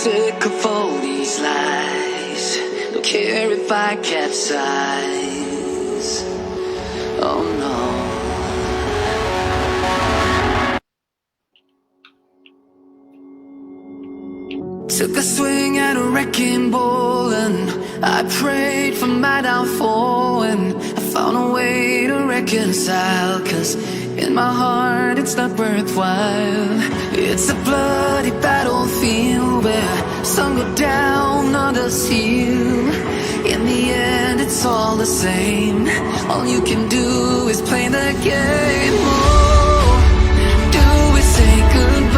sick of all these lies. Don't care if I capsize. Oh no. Took a swing at a wrecking ball and I prayed for my downfall, and I found a way to reconcile, 'cause in my heart it's not worthwhile. It's a bloody battlefield where some go down, others heal. In the end it's all the same. All you can do is play the game. Oh, do we say goodbye?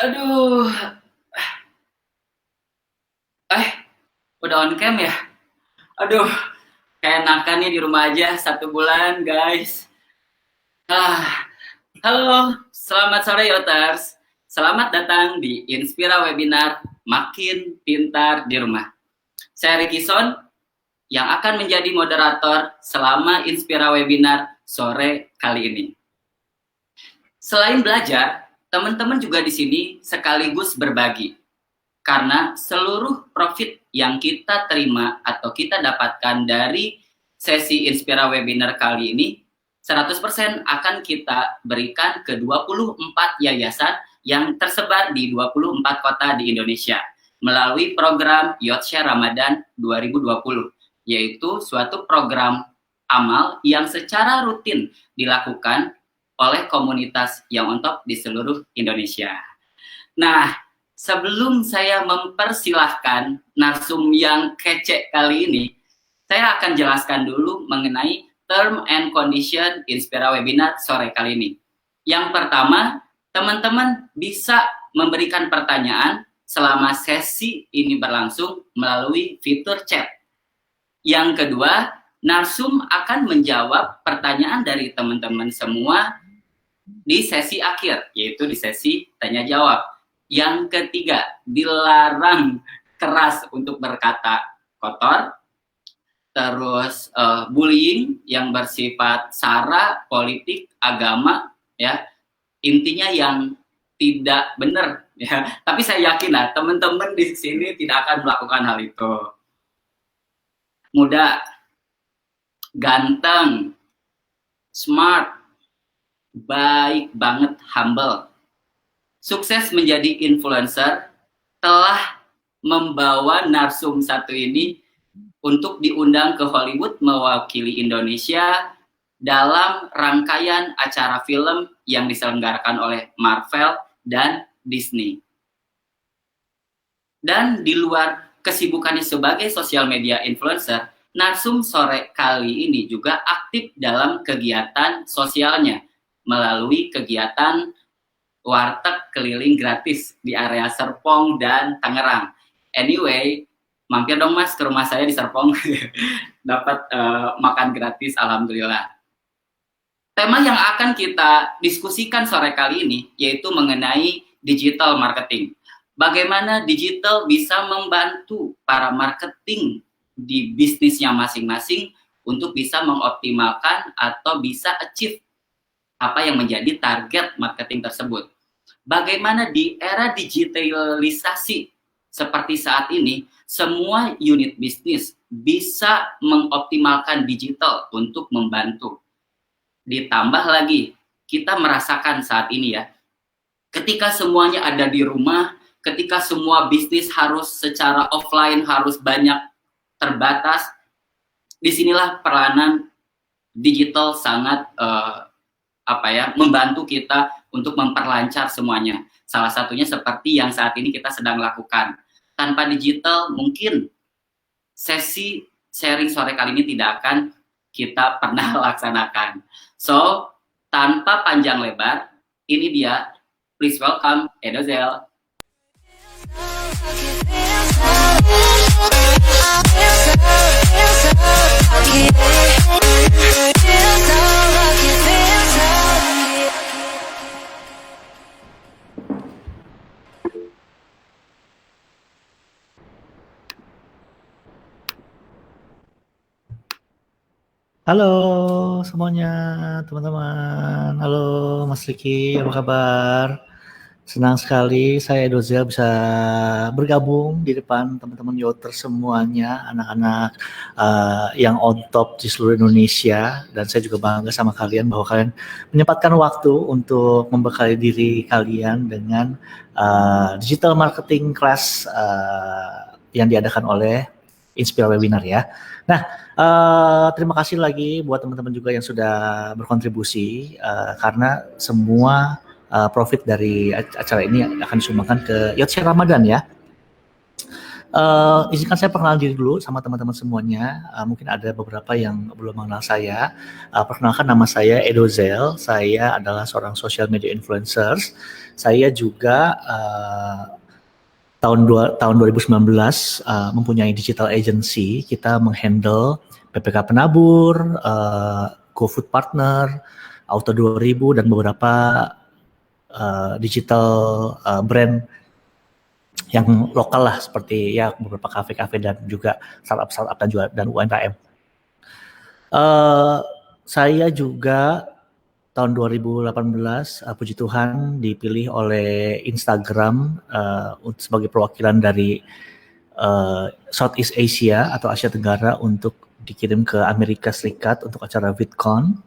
Aduh, udah on cam ya? Aduh, kayak enakan nih di rumah aja 1 bulan, guys. Halo, selamat sore Yoters. Selamat datang di Inspira Webinar Makin Pintar di Rumah. Saya Ricky Son yang akan menjadi moderator selama Inspira Webinar sore kali ini. Selain belajar, teman-teman juga di sini sekaligus berbagi. Karena seluruh profit yang kita terima atau kita dapatkan dari sesi Inspira Webinar kali ini 100% akan kita berikan ke 24 yayasan yang tersebar di 24 kota di Indonesia melalui program Yotshare Ramadan 2020, yaitu suatu program amal yang secara rutin dilakukan oleh komunitas yang on top di seluruh Indonesia. Nah, sebelum saya mempersilahkan narsum yang kece kali ini, saya akan jelaskan dulu mengenai term and condition Inspira Webinar sore kali ini. Yang pertama, teman-teman bisa memberikan pertanyaan selama sesi ini berlangsung melalui fitur chat. Yang kedua, narsum akan menjawab pertanyaan dari teman-teman semua di sesi akhir, yaitu di sesi tanya-jawab. Yang ketiga, dilarang keras untuk berkata kotor, terus bullying yang bersifat sara, politik, agama, ya intinya yang tidak benar, ya. Tapi saya yakin lah teman-teman di sini tidak akan melakukan hal itu. Muda, ganteng, smart, baik banget, humble, sukses menjadi influencer, telah membawa narsum satu ini untuk diundang ke Hollywood mewakili Indonesia dalam rangkaian acara film yang diselenggarakan oleh Marvel dan Disney. Dan di luar kesibukannya sebagai sosial media influencer, narsum sore kali ini juga aktif dalam kegiatan sosialnya melalui kegiatan warteg keliling gratis di area Serpong dan Tangerang. Anyway, mampir dong Mas ke rumah saya di Serpong, dapat makan gratis, alhamdulillah. Tema yang akan kita diskusikan sore kali ini yaitu mengenai digital marketing. Bagaimana digital bisa membantu para marketing di bisnisnya masing-masing untuk bisa mengoptimalkan atau bisa achieve apa yang menjadi target marketing tersebut. Bagaimana di era digitalisasi seperti saat ini, semua unit bisnis bisa mengoptimalkan digital untuk membantu. Ditambah lagi, kita merasakan saat ini ya, ketika semuanya ada di rumah, ketika semua bisnis harus secara offline, harus banyak terbatas, disinilah peranan digital sangat membantu kita untuk memperlancar semuanya. Salah satunya seperti yang saat ini kita sedang lakukan. Tanpa digital mungkin sesi sharing sore kali ini tidak akan kita pernah laksanakan. So, tanpa panjang lebar, ini dia. Please welcome Edozel. Halo semuanya teman-teman. Halo Mas Riki, apa kabar? Senang sekali saya Edozel bisa bergabung di depan teman-teman Yoter semuanya, anak-anak yang on top di seluruh Indonesia, dan saya juga bangga sama kalian bahwa kalian menyempatkan waktu untuk membekali diri kalian dengan digital marketing class yang diadakan oleh Inspira Webinar ya. Nah, terima kasih lagi buat teman-teman juga yang sudah berkontribusi karena semua profit dari acara ini akan disumbangkan ke Yotshare Ramadan ya. Izinkan saya perkenalan diri dulu sama teman-teman semuanya. Mungkin ada beberapa yang belum mengenal saya. Perkenalkan, nama saya Edozel. Saya adalah seorang social media influencer. Saya juga tahun 2019 mempunyai digital agency. Kita menghandle PPK Penabur, GoFood Partner, Auto 2000 dan beberapa digital brand yang lokal lah, seperti ya beberapa kafe-kafe dan juga startup dan UMKM. Saya juga tahun 2018 puji Tuhan dipilih oleh Instagram sebagai perwakilan dari Southeast Asia atau Asia Tenggara untuk dikirim ke Amerika Serikat untuk acara VidCon.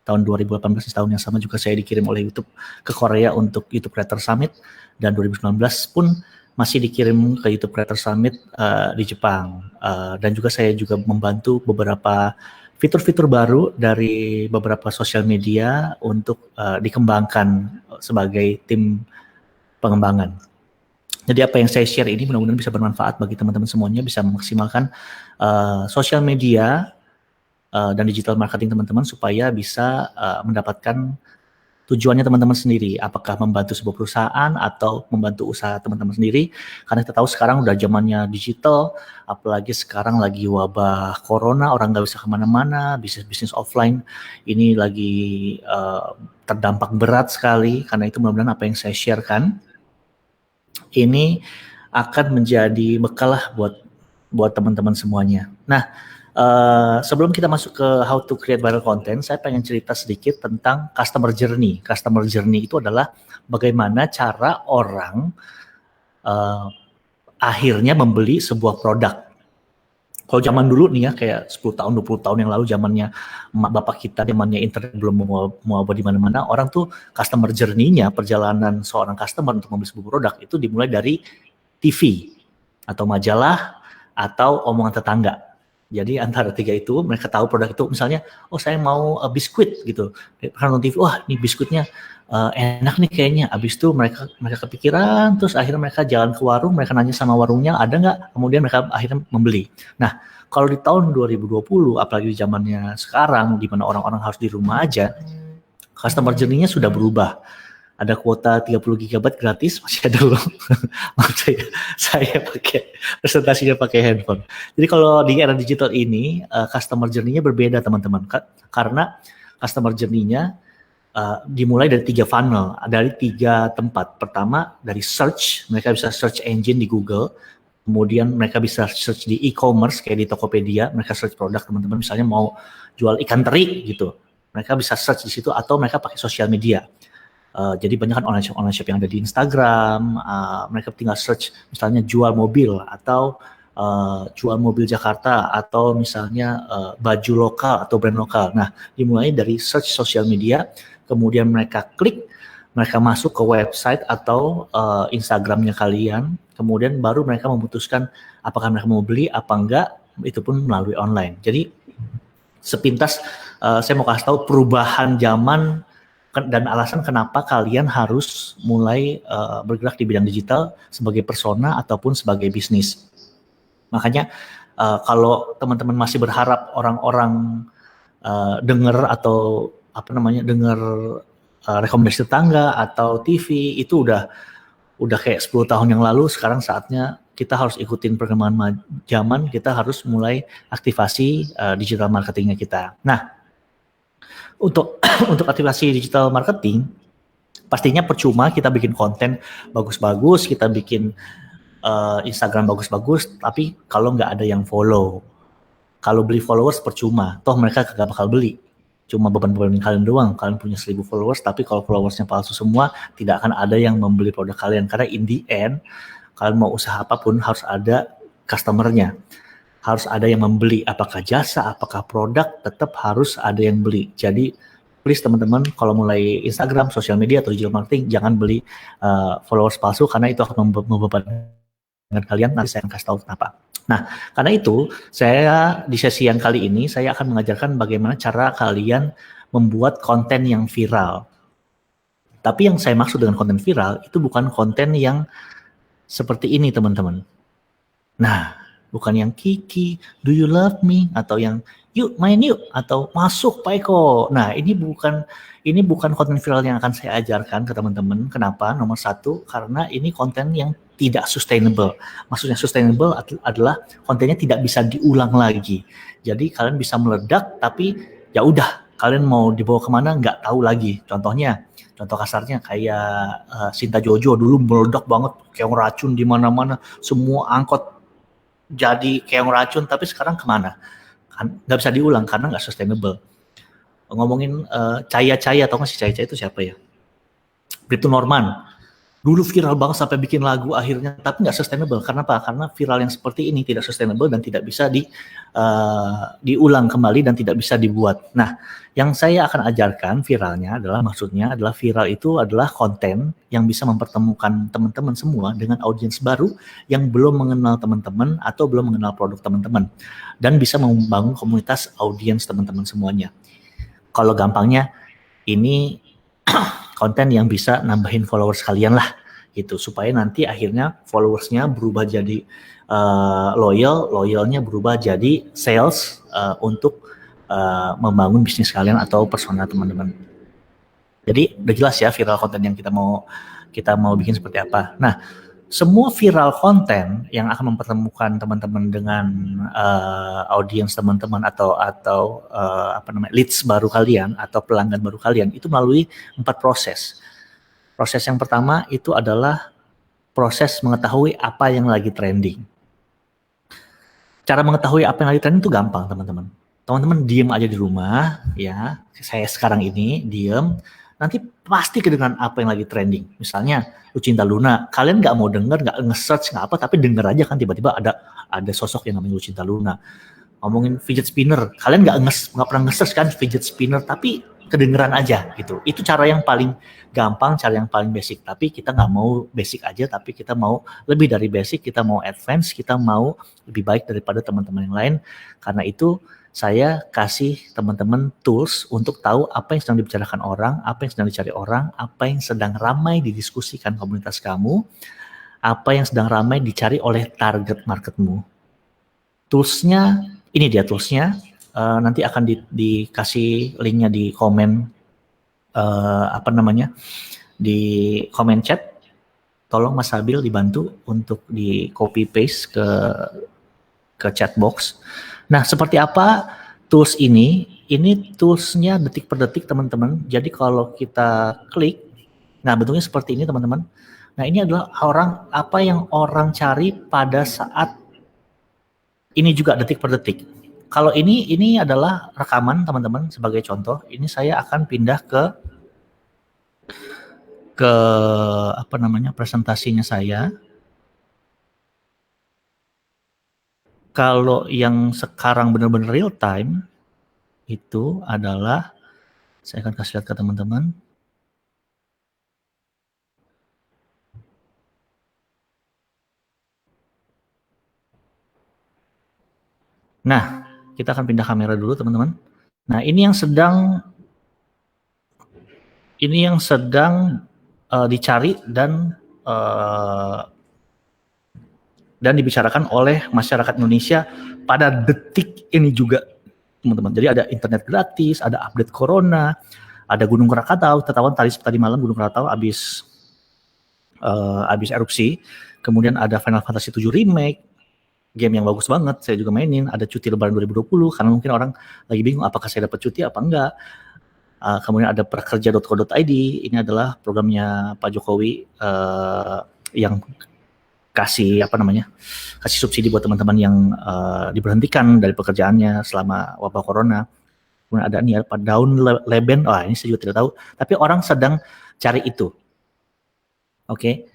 Tahun 2018 tahun yang sama juga saya dikirim oleh YouTube ke Korea untuk YouTube Creator Summit, dan 2019 pun masih dikirim ke YouTube Creator Summit di Jepang, dan juga saya juga membantu beberapa fitur-fitur baru dari beberapa sosial media untuk dikembangkan sebagai tim pengembangan. Jadi apa yang saya share ini mudah-mudahan bisa bermanfaat bagi teman-teman semuanya, bisa memaksimalkan sosial media dan digital marketing teman-teman supaya bisa mendapatkan tujuannya teman-teman sendiri, apakah membantu sebuah perusahaan atau membantu usaha teman-teman sendiri. Karena kita tahu sekarang udah zamannya digital, apalagi sekarang lagi wabah corona, orang nggak bisa kemana-mana, bisnis offline ini lagi terdampak berat sekali. Karena itu mudah-mudahan apa yang saya sharekan ini akan menjadi bekal lah buat teman-teman semuanya. Nah, sebelum kita masuk ke how to create viral content, saya pengen cerita sedikit tentang customer journey. Customer journey itu adalah bagaimana cara orang akhirnya membeli sebuah produk. Kalau zaman dulu nih ya, kayak 10 tahun, 20 tahun yang lalu, zamannya emak bapak kita, zamannya internet belum mau di mana-mana, orang tuh customer journey-nya, perjalanan seorang customer untuk membeli sebuah produk itu dimulai dari TV atau majalah atau omongan tetangga. Jadi antara tiga itu mereka tahu produk itu, misalnya, oh saya mau biskuit gitu, karena nonton TV, wah ini biskuitnya enak nih kayaknya. Abis itu mereka kepikiran, terus akhirnya mereka jalan ke warung, mereka nanya sama warungnya ada nggak, kemudian mereka akhirnya membeli. Nah, kalau di tahun 2020, apalagi di zamannya sekarang, di mana orang-orang harus di rumah aja, customer journey-nya sudah berubah. Ada kuota 30 GB gratis, masih ada loh. saya pakai presentasinya pakai handphone. Jadi kalau di era digital ini, customer journey-nya berbeda teman-teman. Karena customer journey-nya dimulai dari 3 funnel, dari 3 tempat. Pertama dari search, mereka bisa search engine di Google. Kemudian mereka bisa search di e-commerce kayak di Tokopedia, mereka search produk teman-teman, misalnya mau jual ikan teri gitu. Mereka bisa search di situ, atau mereka pakai sosial media. Jadi banyak kan online shop yang ada di Instagram, mereka tinggal search misalnya jual mobil atau jual mobil Jakarta, atau misalnya baju lokal atau brand lokal. Nah, dimulai dari search sosial media, kemudian mereka klik, mereka masuk ke website atau Instagramnya kalian, kemudian baru mereka memutuskan apakah mereka mau beli apa enggak, itu pun melalui online. Jadi sepintas saya mau kasih tahu perubahan zaman dan alasan kenapa kalian harus mulai bergerak di bidang digital sebagai persona ataupun sebagai bisnis. Makanya Kalau teman-teman masih berharap orang-orang dengar atau dengar rekomendasi tetangga atau TV, itu udah kayak 10 tahun yang lalu. Sekarang saatnya kita harus ikutin perkembangan zaman, kita harus mulai aktivasi digital marketingnya kita. Nah, untuk untuk aktivasi digital marketing, pastinya percuma kita bikin konten bagus-bagus, kita bikin Instagram bagus-bagus, tapi kalau nggak ada yang follow, kalau beli followers percuma, toh mereka kagak bakal beli. Cuma beban-beban kalian doang, kalian punya 1000 followers, tapi kalau followersnya palsu semua, tidak akan ada yang membeli produk kalian. Karena in the end, kalian mau usaha apapun harus ada customer-nya. Harus ada yang membeli, apakah jasa, apakah produk, tetap harus ada yang beli. Jadi, please teman-teman, kalau mulai Instagram, sosial media, atau digital marketing, jangan beli followers palsu, karena itu akan membebankan kalian. Nanti saya akan kasih tahu kenapa. Nah, karena itu saya di sesi yang kali ini saya akan mengajarkan bagaimana cara kalian membuat konten yang viral. Tapi yang saya maksud dengan konten viral itu bukan konten yang seperti ini, teman-teman. Nah, bukan yang Kiki, do you love me, atau yang yuk main yuk, atau masuk Pak Eko. Nah, ini bukan konten viral yang akan saya ajarkan ke teman-teman. Kenapa? Nomor satu, karena ini konten yang tidak sustainable. Maksudnya sustainable adalah kontennya tidak bisa diulang lagi. Jadi kalian bisa meledak, tapi ya udah, kalian mau dibawa kemana nggak tahu lagi. Contoh kasarnya kayak Sinta Jojo dulu meledak banget, kayak racun di mana-mana, semua angkot jadi kayak racun, tapi sekarang kemana? Kan nggak bisa diulang karena nggak sustainable. Ngomongin Caya-Caya, atau nggak sih Caya-Caya itu siapa ya? Bribtu Norman. Dulu viral banget sampai bikin lagu akhirnya, tapi nggak sustainable. Karena apa? Karena viral yang seperti ini tidak sustainable dan tidak bisa diulang kembali dan tidak bisa dibuat. Nah, yang saya akan ajarkan viralnya maksudnya adalah viral itu adalah konten yang bisa mempertemukan teman-teman semua dengan audiens baru yang belum mengenal teman-teman atau belum mengenal produk teman-teman, dan bisa membangun komunitas audiens teman-teman semuanya. Kalau gampangnya, ini konten yang bisa nambahin followers kalian lah gitu, supaya nanti akhirnya followersnya berubah jadi loyalnya berubah jadi sales untuk membangun bisnis kalian atau persona teman-teman. Jadi udah jelas ya viral konten yang kita mau bikin seperti apa. Nah, semua viral konten yang akan mempertemukan teman-teman dengan audiens teman-teman atau leads baru kalian atau pelanggan baru kalian itu melalui 4 proses. Proses yang pertama itu adalah proses mengetahui apa yang lagi trending. Cara mengetahui apa yang lagi trending itu gampang, teman-teman. Teman-teman diem aja di rumah, ya. Saya sekarang ini diem, nanti pasti kedengaran apa yang lagi trending. Misalnya, Lucinta Luna, kalian nggak mau denger, nggak nge-search, nggak apa, tapi denger aja kan tiba-tiba ada sosok yang namanya Lucinta Luna. Ngomongin fidget spinner, kalian nggak pernah nge-search kan fidget spinner, tapi kedengeran aja gitu. Itu cara yang paling gampang, cara yang paling basic. Tapi kita nggak mau basic aja, tapi kita mau lebih dari basic, kita mau advance, kita mau lebih baik daripada teman-teman yang lain. Karena itu saya kasih teman-teman tools untuk tahu apa yang sedang dibicarakan orang, apa yang sedang dicari orang, apa yang sedang ramai didiskusikan komunitas kamu, apa yang sedang ramai dicari oleh target marketmu. Toolsnya, ini dia toolsnya. Nanti akan dikasih linknya di komen di komen chat. Tolong Mas Habil dibantu untuk di copy paste ke chat box. Nah, seperti apa tools ini? Ini toolsnya detik per detik, teman-teman. Jadi kalau kita klik, nah bentuknya seperti ini, teman-teman. Nah, ini adalah apa yang orang cari pada saat ini juga detik per detik. Kalau ini adalah rekaman, teman-teman, sebagai contoh. Ini saya akan pindah ke presentasinya saya. Kalau yang sekarang benar-benar real time itu adalah, saya akan kasih lihat ke teman-teman. Nah, kita akan pindah kamera dulu, teman-teman. Nah, ini yang sedang dicari dan dan dibicarakan oleh masyarakat Indonesia pada detik ini juga, teman-teman. Jadi ada internet gratis, ada update corona, ada Gunung Krakatau. Ketahuan tadi malam Gunung Krakatau habis erupsi. Kemudian ada Final Fantasy 7 Remake, game yang bagus banget, saya juga mainin. Ada cuti Lebaran 2020, karena mungkin orang lagi bingung apakah saya dapat cuti apa enggak. Kemudian ada prakerja.co.id, ini adalah programnya Pak Jokowi yang kasih subsidi buat teman-teman yang diberhentikan dari pekerjaannya selama wabah corona. Kemudian ada nih Pak Daun Leben, ini saya juga tidak tahu, tapi orang sedang cari itu. Oke.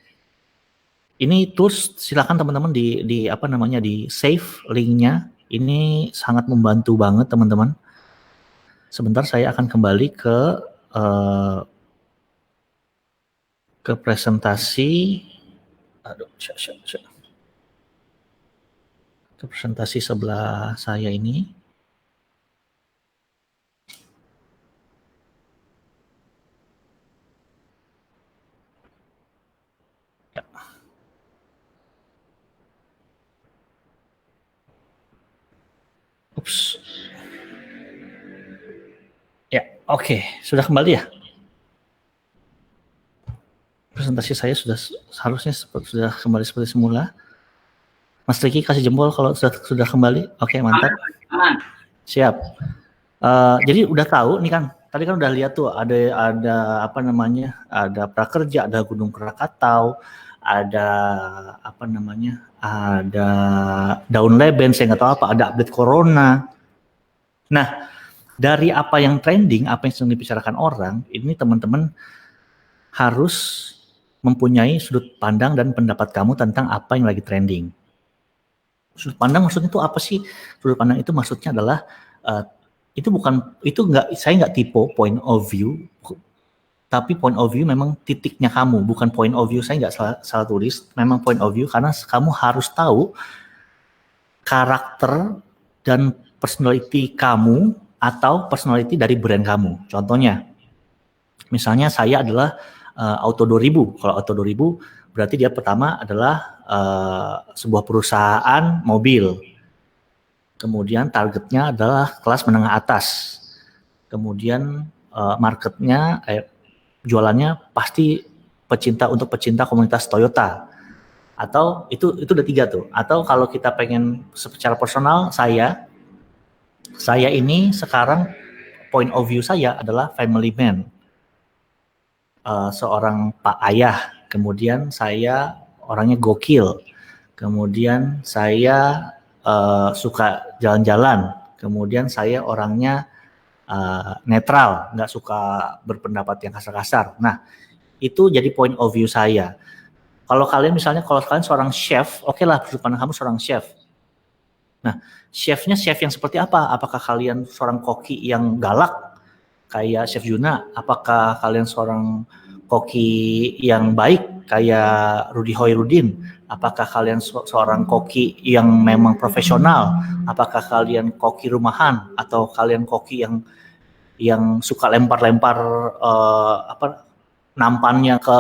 Ini tools, silakan teman-teman di save linknya. Ini sangat membantu banget teman-teman. Sebentar saya akan kembali ke presentasi. Ke presentasi sebelah saya ini. Ups. Ya, oke. Sudah kembali ya? Presentasi saya harusnya sudah kembali seperti semula. Mas Riki kasih jempol kalau sudah kembali. Oke, mantap. Siap. Jadi udah tahu nih kan. Tadi kan udah lihat tuh ada prakerja, ada Gunung Krakatau, ada ada Daun Leben, saya nggak tahu apa, ada update corona. Nah, dari apa yang trending, apa yang sedang dibicarakan orang, ini teman-teman harus mempunyai sudut pandang dan pendapat kamu tentang apa yang lagi trending. Sudut pandang maksudnya itu apa sih? Sudut pandang itu maksudnya adalah saya nggak tipe point of view, tapi point of view memang titiknya kamu, bukan point of view. Saya nggak salah tulis, memang point of view karena kamu harus tahu karakter dan personality kamu atau personality dari brand kamu. Contohnya, misalnya saya adalah Auto 2000. Kalau Auto 2000 berarti dia pertama adalah sebuah perusahaan mobil. Kemudian targetnya adalah kelas menengah atas. Kemudian marketnya, jualannya pasti pecinta komunitas Toyota. Atau itu udah 3 tuh. Atau kalau kita pengen secara personal, saya ini sekarang point of view saya adalah family man. Seorang pak ayah. Kemudian saya orangnya gokil. Kemudian saya suka jalan-jalan. Kemudian saya orangnya netral, nggak suka berpendapat yang kasar-kasar. Nah, itu jadi point of view saya. Kalau kalian seorang chef, oke lah, sudut pandang kamu seorang chef. Nah, chef yang seperti apa? Apakah kalian seorang koki yang galak kayak Chef Juna? Apakah kalian seorang koki yang baik kayak Rudy Hoirudin? Apakah kalian seorang koki yang memang profesional? Apakah kalian koki rumahan atau kalian koki yang suka lempar-lempar nampannya ke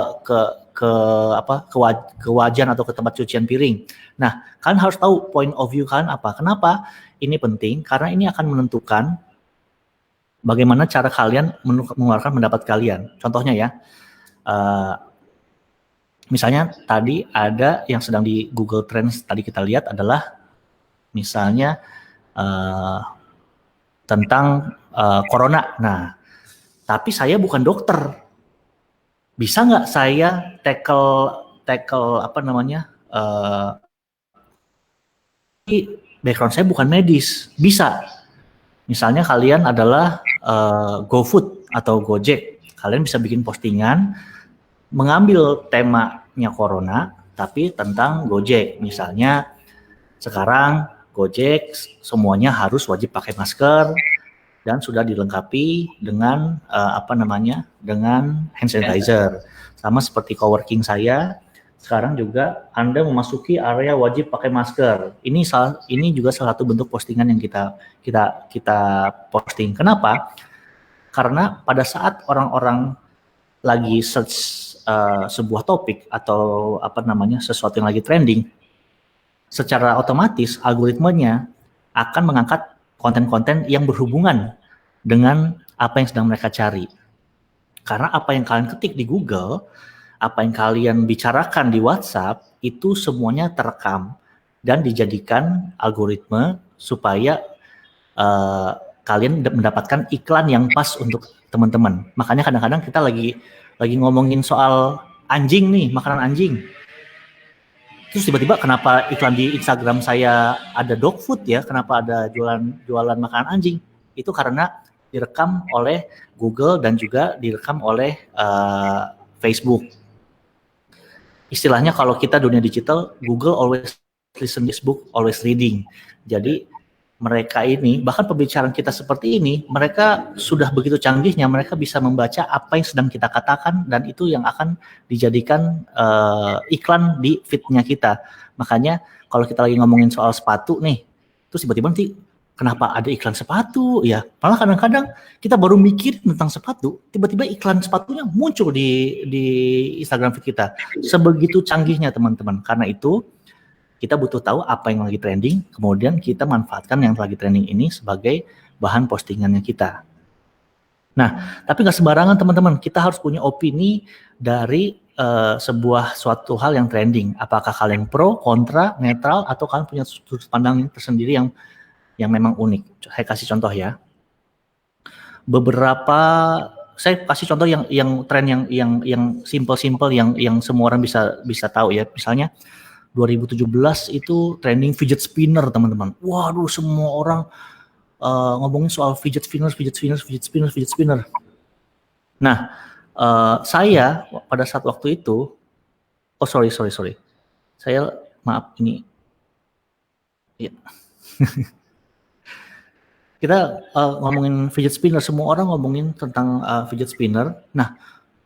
wajan atau ke tempat cucian piring? Nah, kalian harus tahu point of view kalian apa. Kenapa? Ini penting karena ini akan menentukan bagaimana cara kalian mengeluarkan pendapat kalian. Contohnya ya, misalnya tadi ada yang sedang di Google Trends, tadi kita lihat adalah misalnya tentang corona. Nah, tapi saya bukan dokter. Bisa nggak saya tackle background saya bukan medis? Bisa. Misalnya kalian adalah GoFood atau Gojek. Kalian bisa bikin postingan mengambil temanya corona, tapi tentang Gojek. Misalnya sekarang Gojek semuanya harus wajib pakai masker dan sudah dilengkapi dengan dengan hand sanitizer. Sama seperti coworking saya, sekarang juga Anda memasuki area wajib pakai masker. Ini juga salah satu bentuk postingan yang kita posting. Kenapa? Karena pada saat orang-orang lagi search sebuah topik atau sesuatu yang lagi trending, secara otomatis algoritmenya akan mengangkat konten-konten yang berhubungan dengan apa yang sedang mereka cari. Karena apa yang kalian ketik di Google, apa yang kalian bicarakan di WhatsApp, itu semuanya terekam dan dijadikan algoritma supaya kalian mendapatkan iklan yang pas untuk teman-teman. Makanya kadang-kadang kita lagi ngomongin soal anjing nih, makanan anjing. Terus tiba-tiba kenapa iklan di Instagram saya ada dog food ya? Kenapa ada jualan makanan anjing? Itu karena direkam oleh Google dan juga direkam oleh Facebook. Istilahnya kalau kita dunia digital, Google always listen, Facebook always reading. Jadi mereka ini, bahkan pembicaraan kita seperti ini, mereka sudah begitu canggihnya, mereka bisa membaca apa yang sedang kita katakan dan itu yang akan dijadikan iklan di feed-nya kita. Makanya kalau kita lagi ngomongin soal sepatu nih, terus tiba-tiba nanti kenapa ada iklan sepatu ya? Malah kadang-kadang kita baru mikir tentang sepatu, tiba-tiba iklan sepatunya muncul di Instagram feed kita. Sebegitu canggihnya teman-teman. Karena itu kita butuh tahu apa yang lagi trending, kemudian kita manfaatkan yang lagi trending ini sebagai bahan postingannya kita. Nah, tapi nggak sembarangan teman-teman, kita harus punya opini dari sebuah suatu hal yang trending. Apakah kalian pro, kontra, netral, atau kalian punya sudut pandang tersendiri yang memang unik. Saya kasih contoh ya. Saya kasih contoh yang tren yang simple yang semua orang bisa tahu ya. Misalnya 2017 itu trending fidget spinner teman-teman. Waduh, semua orang ngomongin soal fidget spinner. Nah, saya pada saat waktu itu, sorry. Saya maaf ini. Ya. Kita ngomongin fidget spinner, semua orang ngomongin tentang fidget spinner. Nah,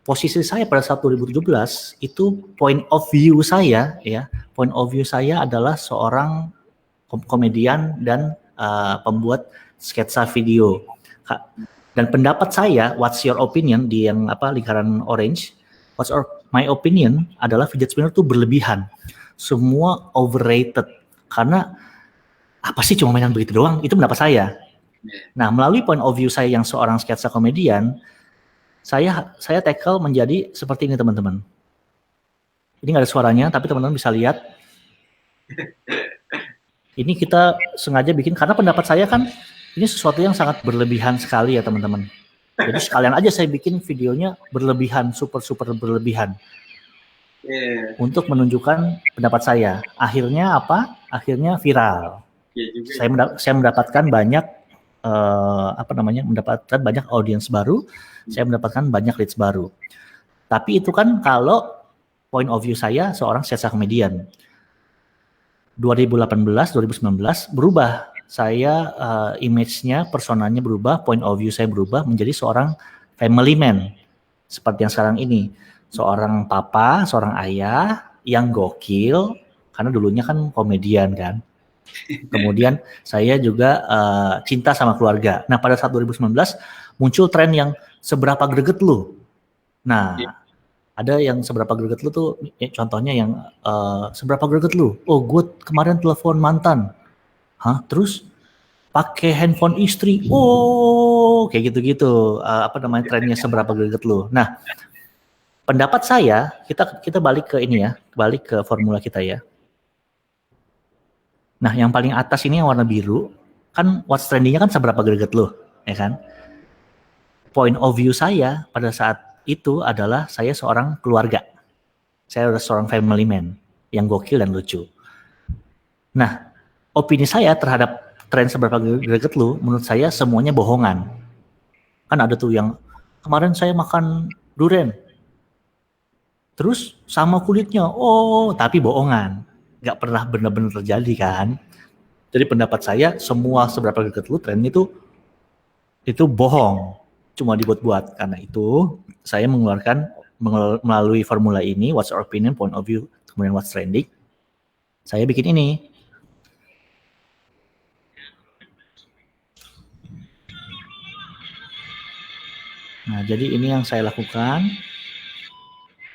posisi saya pada saat 2017 itu point of view saya adalah seorang komedian dan pembuat sketsa video. Dan pendapat saya, what's your opinion di yang lingkaran orange? My opinion adalah fidget spinner itu berlebihan. Semua overrated. Karena apa sih cuma mainan begitu doang? Itu pendapat saya. Nah, melalui point of view saya yang seorang sketsa komedian, saya tackle menjadi seperti ini teman-teman. Ini nggak ada suaranya, tapi teman-teman bisa lihat. Ini kita sengaja bikin karena pendapat saya kan ini sesuatu yang sangat berlebihan sekali ya teman-teman. Jadi sekalian aja saya bikin videonya berlebihan, super berlebihan. Untuk menunjukkan pendapat saya. Akhirnya apa? Akhirnya viral. Saya mendapatkan banyak mendapatkan banyak audiens baru, saya mendapatkan banyak leads baru. Tapi itu kan kalau point of view saya seorang sketsa komedian. 2018, 2019 berubah. Saya image-nya, personanya berubah, point of view saya berubah menjadi seorang family man. Seperti yang sekarang ini. Seorang papa, seorang ayah yang gokil, karena dulunya kan komedian kan. Kemudian saya juga cinta sama keluarga. Nah, pada saat 2019 muncul tren yang seberapa greget lu. Nah, ada yang seberapa greget lu tuh contohnya yang seberapa greget lu. Oh, gue kemarin telepon mantan. Hah? Terus pakai handphone istri. Oh, kayak gitu-gitu. Trennya seberapa greget lu. Nah, pendapat saya, kita balik ke ini ya, balik ke formula kita ya. Nah, yang paling atas ini yang warna biru, kan what's trending-nya kan seberapa greget lo, ya kan? Point of view saya pada saat itu adalah saya seorang keluarga. Saya adalah seorang family man yang gokil dan lucu. Nah, opini saya terhadap tren seberapa greget lo, menurut saya semuanya bohongan. Kan ada tuh yang kemarin saya makan durian, terus sama kulitnya, tapi bohongan. Nggak pernah benar-benar terjadi kan. Jadi pendapat saya semua seberapa greget lu tren itu bohong, cuma dibuat-buat. Karena itu saya mengeluarkan melalui formula ini, what's your opinion, point of view, kemudian what's trending, saya bikin ini. Nah, jadi ini yang saya lakukan.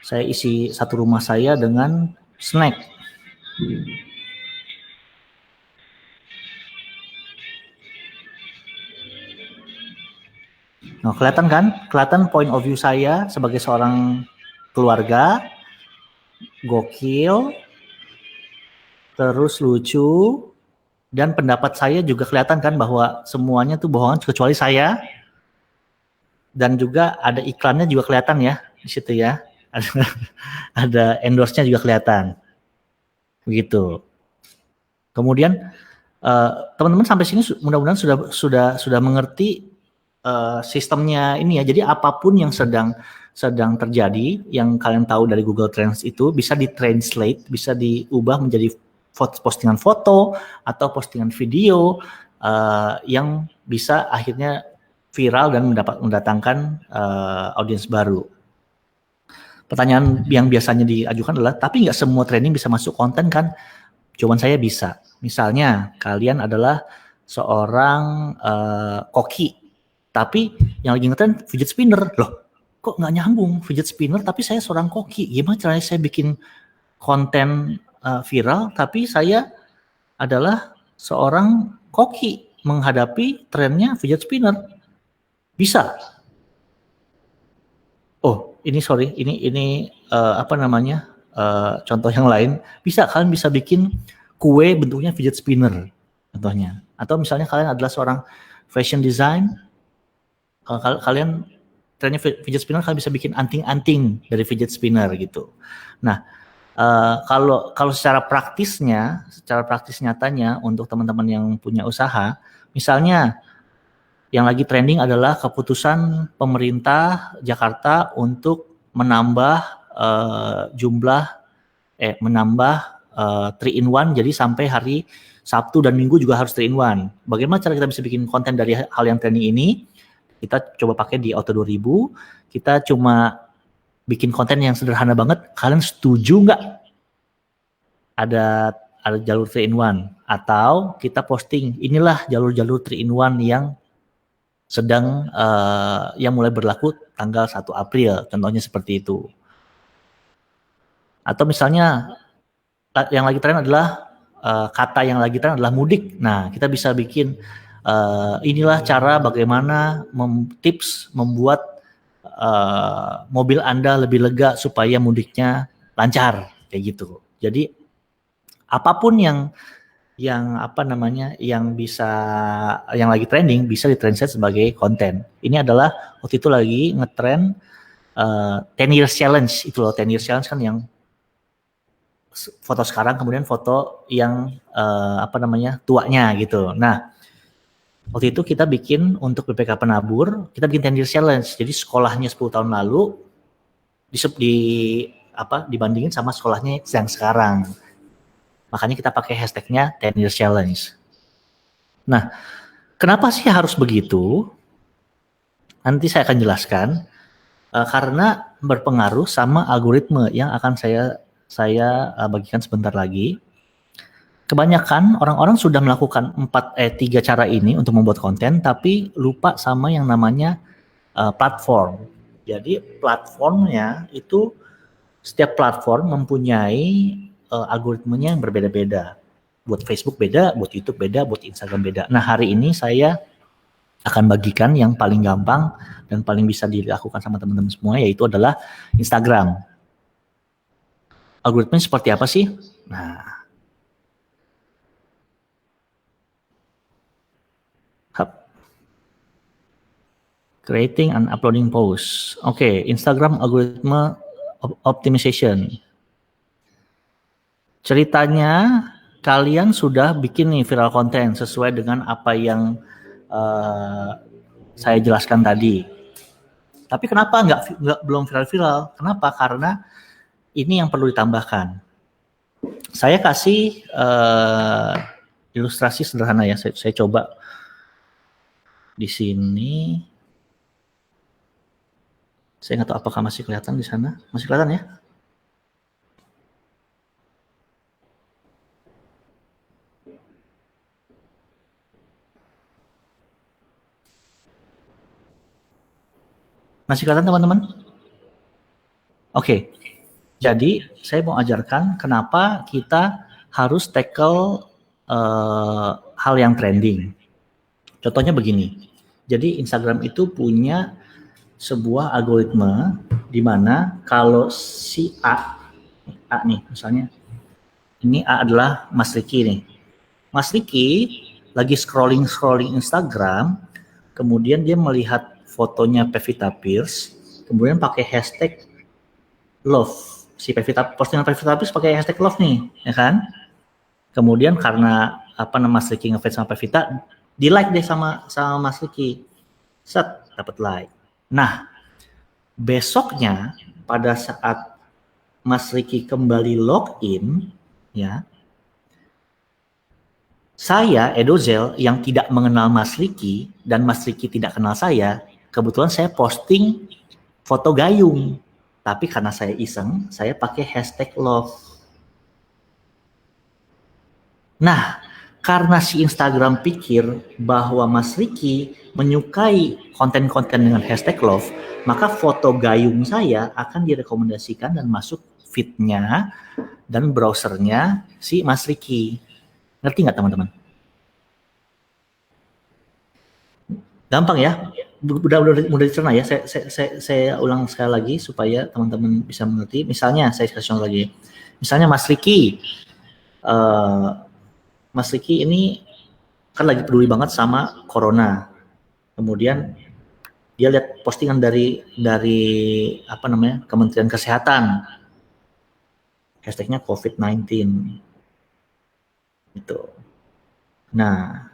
Saya isi satu rumah saya dengan snack. Nah, kelihatan kan? Kelihatan point of view saya sebagai seorang keluarga, gokil, terus lucu, dan pendapat saya juga kelihatan kan bahwa semuanya tuh bohongan kecuali saya. Dan juga ada iklannya juga kelihatan ya di situ ya. Ada endorse-nya juga kelihatan. Begitu. Kemudian teman-teman sampai sini mudah-mudahan sudah mengerti sistemnya ini ya. Jadi apapun yang sedang terjadi yang kalian tahu dari Google Trends itu bisa ditranslate, bisa diubah menjadi postingan foto atau postingan video yang bisa akhirnya viral dan mendatangkan audiens baru. Pertanyaan yang biasanya diajukan adalah, tapi nggak semua training bisa masuk konten kan? Jawaban saya bisa. Misalnya kalian adalah seorang koki, tapi yang lagi ngetren fidget spinner. Loh, kok nggak nyambung fidget spinner tapi saya seorang koki? Gimana caranya saya bikin konten viral tapi saya adalah seorang koki menghadapi trennya fidget spinner? Bisa. Oh, ini contoh yang lain. Kalian bisa bikin kue bentuknya fidget spinner contohnya. Atau misalnya kalian adalah seorang fashion design, kalian trennya fidget spinner, kalian bisa bikin anting-anting dari fidget spinner gitu. Nah, kalau secara praktis nyatanya untuk teman-teman yang punya usaha, misalnya yang lagi trending adalah keputusan pemerintah Jakarta untuk menambah menambah 3-in-1, jadi sampai hari Sabtu dan Minggu juga harus 3-in-1. Bagaimana cara kita bisa bikin konten dari hal yang trending ini? Kita coba pakai di Auto 2000, kita cuma bikin konten yang sederhana banget. Kalian setuju nggak ada jalur 3-in-1? Atau kita posting, inilah jalur-jalur 3-in-1 yang sedang yang mulai berlaku tanggal 1 April, contohnya seperti itu. Atau misalnya yang lagi tren adalah kata yang lagi tren adalah mudik. Nah, kita bisa bikin inilah cara bagaimana tips membuat mobil Anda lebih lega supaya mudiknya lancar, kayak gitu. Jadi apapun yang lagi trending bisa ditranslate sebagai konten. Ini adalah waktu itu lagi ngetrend 10 years challenge, itu loh 10 years challenge kan, yang foto sekarang kemudian foto yang tuanya gitu. Nah, waktu itu kita bikin untuk BPK Penabur, kita bikin 10 years challenge. Jadi sekolahnya 10 tahun lalu dibandingin sama sekolahnya yang sekarang. Makanya kita pakai hashtagnya 10 years challenge. Nah, kenapa sih harus begitu? Nanti saya akan jelaskan. Karena berpengaruh sama algoritma yang akan saya bagikan sebentar lagi. Kebanyakan orang-orang sudah melakukan 3 cara ini untuk membuat konten, tapi lupa sama yang namanya platform. Jadi platformnya itu, setiap platform mempunyai algoritmanya yang berbeda-beda. Buat Facebook beda, buat YouTube beda, buat Instagram beda. Nah, hari ini saya akan bagikan yang paling gampang dan paling bisa dilakukan sama teman-teman semua, yaitu adalah Instagram. Algoritmanya seperti apa sih? Nah, creating and uploading posts. Oke, Instagram algoritma optimization. Ceritanya kalian sudah bikin nih viral konten sesuai dengan apa yang saya jelaskan tadi. Tapi kenapa belum viral-viral? Kenapa? Karena ini yang perlu ditambahkan. Saya kasih ilustrasi sederhana ya. Saya coba di sini. Saya nggak tahu apakah masih kelihatan di sana. Masih kelihatan ya? Masih kelihatan teman-teman? Oke. Jadi saya mau ajarkan kenapa kita harus tackle hal yang trending. Contohnya begini. Jadi Instagram itu punya sebuah algoritma di mana kalau si A nih misalnya, ini A adalah Mas Riki nih. Mas Riki lagi scrolling Instagram, kemudian dia melihat fotonya Pevita Pierce, kemudian pakai hashtag love. Si postingan Pevita Pierce pakai hashtag love nih, ya kan? Kemudian karena Mas Riki ngefans sama Pevita, di like deh sama Mas Riki. Set, dapat like. Nah, besoknya pada saat Mas Riki kembali login, ya, saya Edozel yang tidak mengenal Mas Riki dan Mas Riki tidak kenal saya, kebetulan saya posting foto gayung, tapi karena saya iseng, saya pakai hashtag love. Nah, karena si Instagram pikir bahwa Mas Riki menyukai konten-konten dengan hashtag love, maka foto gayung saya akan direkomendasikan dan masuk feed-nya dan browsernya si Mas Riki. Ngerti nggak teman-teman? Gampang ya? Mudah dicerna ya. Saya ulang sekali lagi supaya teman-teman bisa mengerti. Misalnya saya kasih contoh lagi. Misalnya Mas Riki ini kan lagi peduli banget sama corona. Kemudian dia lihat postingan dari Kementerian Kesehatan. Hashtagnya COVID-19. Gitu. Nah,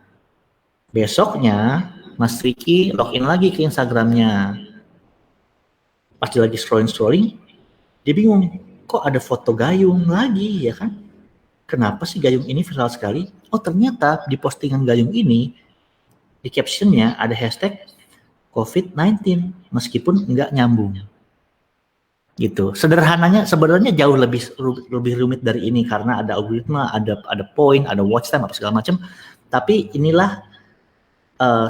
besoknya Mas Riki login lagi ke Instagramnya. Pas dia lagi scrolling, dia bingung, kok ada foto gayung lagi, ya kan? Kenapa sih gayung ini viral sekali? Oh, ternyata di postingan gayung ini, di captionnya ada hashtag COVID-19, meskipun nggak nyambung. Gitu. Sederhananya sebenarnya jauh lebih rumit dari ini karena ada algoritma, ada point, ada watch time, apa segala macam. Tapi inilah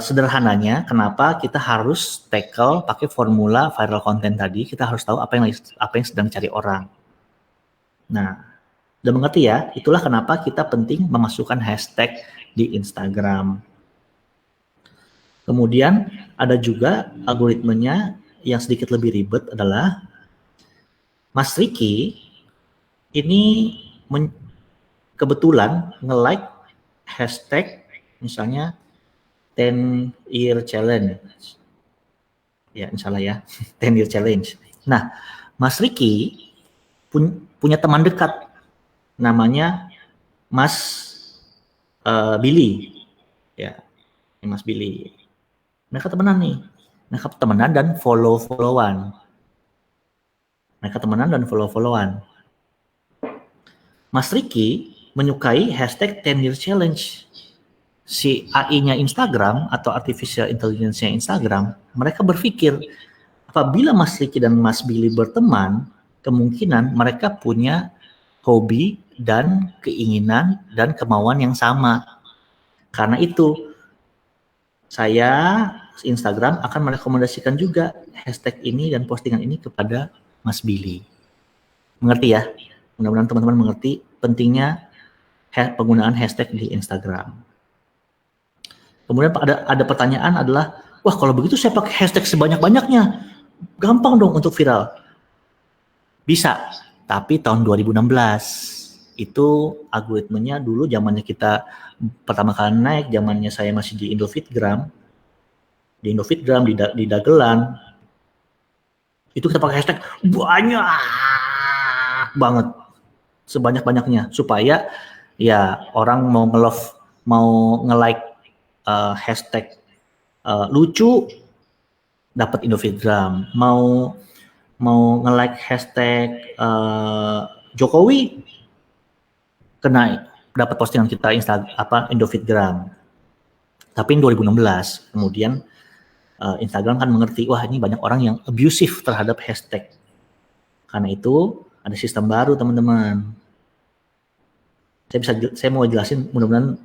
sederhananya kenapa kita harus tackle pakai formula viral content tadi. Kita harus tahu apa yang sedang dicari orang. Nah, udah mengerti ya? Itulah kenapa kita penting memasukkan hashtag di Instagram. Kemudian ada juga algoritmanya yang sedikit lebih ribet adalah Mas Riki ini kebetulan nge-like hashtag misalnya 10-year challenge. Ya, insyaallah ya. 10-year challenge. Nah, Mas Riki punya teman dekat namanya Mas Billy. Ya, Mas Billy. Mereka temenan nih. Mereka temenan dan follow-followan. Mas Riki menyukai hashtag 10-year challenge. Si AI-nya Instagram atau artificial intelligence-nya Instagram, mereka berpikir apabila Mas Riki dan Mas Billy berteman, kemungkinan mereka punya hobi dan keinginan dan kemauan yang sama. Karena itu, saya Instagram akan merekomendasikan juga hashtag ini dan postingan ini kepada Mas Billy. Mengerti ya? Mudah-mudahan teman-teman mengerti pentingnya penggunaan hashtag di Instagram. Kemudian ada pertanyaan adalah, wah kalau begitu saya pakai hashtag sebanyak-banyaknya, gampang dong untuk viral. Bisa, tapi tahun 2016 itu algoritmenya dulu zamannya kita pertama kali naik, zamannya saya masih di Indofitgram, di Dagelan, itu kita pakai hashtag banyak banget, sebanyak-banyaknya supaya ya orang mau nge-love, mau nge-like hashtag lucu dapat Indofitgram, mau nge-like hashtag Jokowi kena dapat postingan kita Indofitgram. Tapi in 2016 kemudian Instagram kan mengerti, wah ini banyak orang yang abusive terhadap hashtag. Karena itu ada sistem baru teman-teman. Saya mau jelasin, mudah-mudahan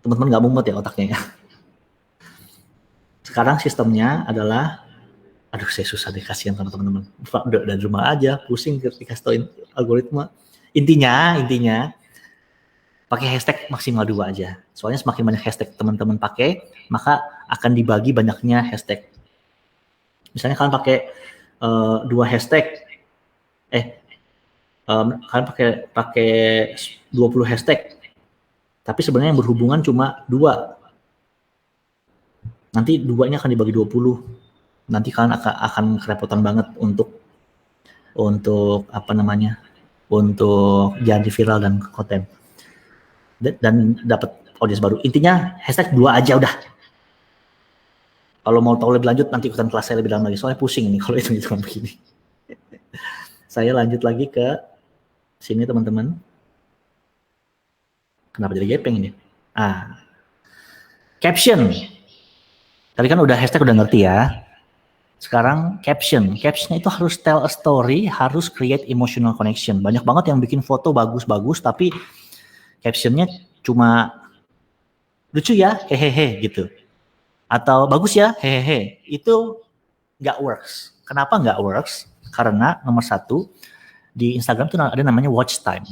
teman-teman nggak mumet ya otaknya ya. Sekarang sistemnya adalah, aduh saya susah deh, kasihan sama teman-teman. Udah di rumah aja, pusing dikasih tauin algoritma. Intinya pakai hashtag maksimal 2 aja. Soalnya semakin banyak hashtag teman-teman pakai, maka akan dibagi banyaknya hashtag. Misalnya kalian pakai 2 hashtag, kalian pakai 20 hashtag, tapi sebenarnya yang berhubungan cuma 2. Nanti 2-nya akan dibagi 20. Nanti kalian akan kerepotan banget untuk untuk jadi viral dan konten dan dapat audiens baru. Intinya hashtag 2 aja udah. Kalau mau tahu lebih lanjut nanti ikutan kelas saya lebih dalam lagi. Soalnya pusing ini kalau itu begini. Saya lanjut lagi ke sini teman-teman. Kenapa jadi gepeng ini? Caption. Tadi kan udah hashtag udah ngerti ya. Sekarang caption. Captionnya itu harus tell a story, harus create emotional connection. Banyak banget yang bikin foto bagus-bagus tapi captionnya cuma lucu ya, hehehe gitu. Atau bagus ya, hehehe. Itu nggak works. Kenapa nggak works? Karena nomor 1, di Instagram itu ada namanya watch time.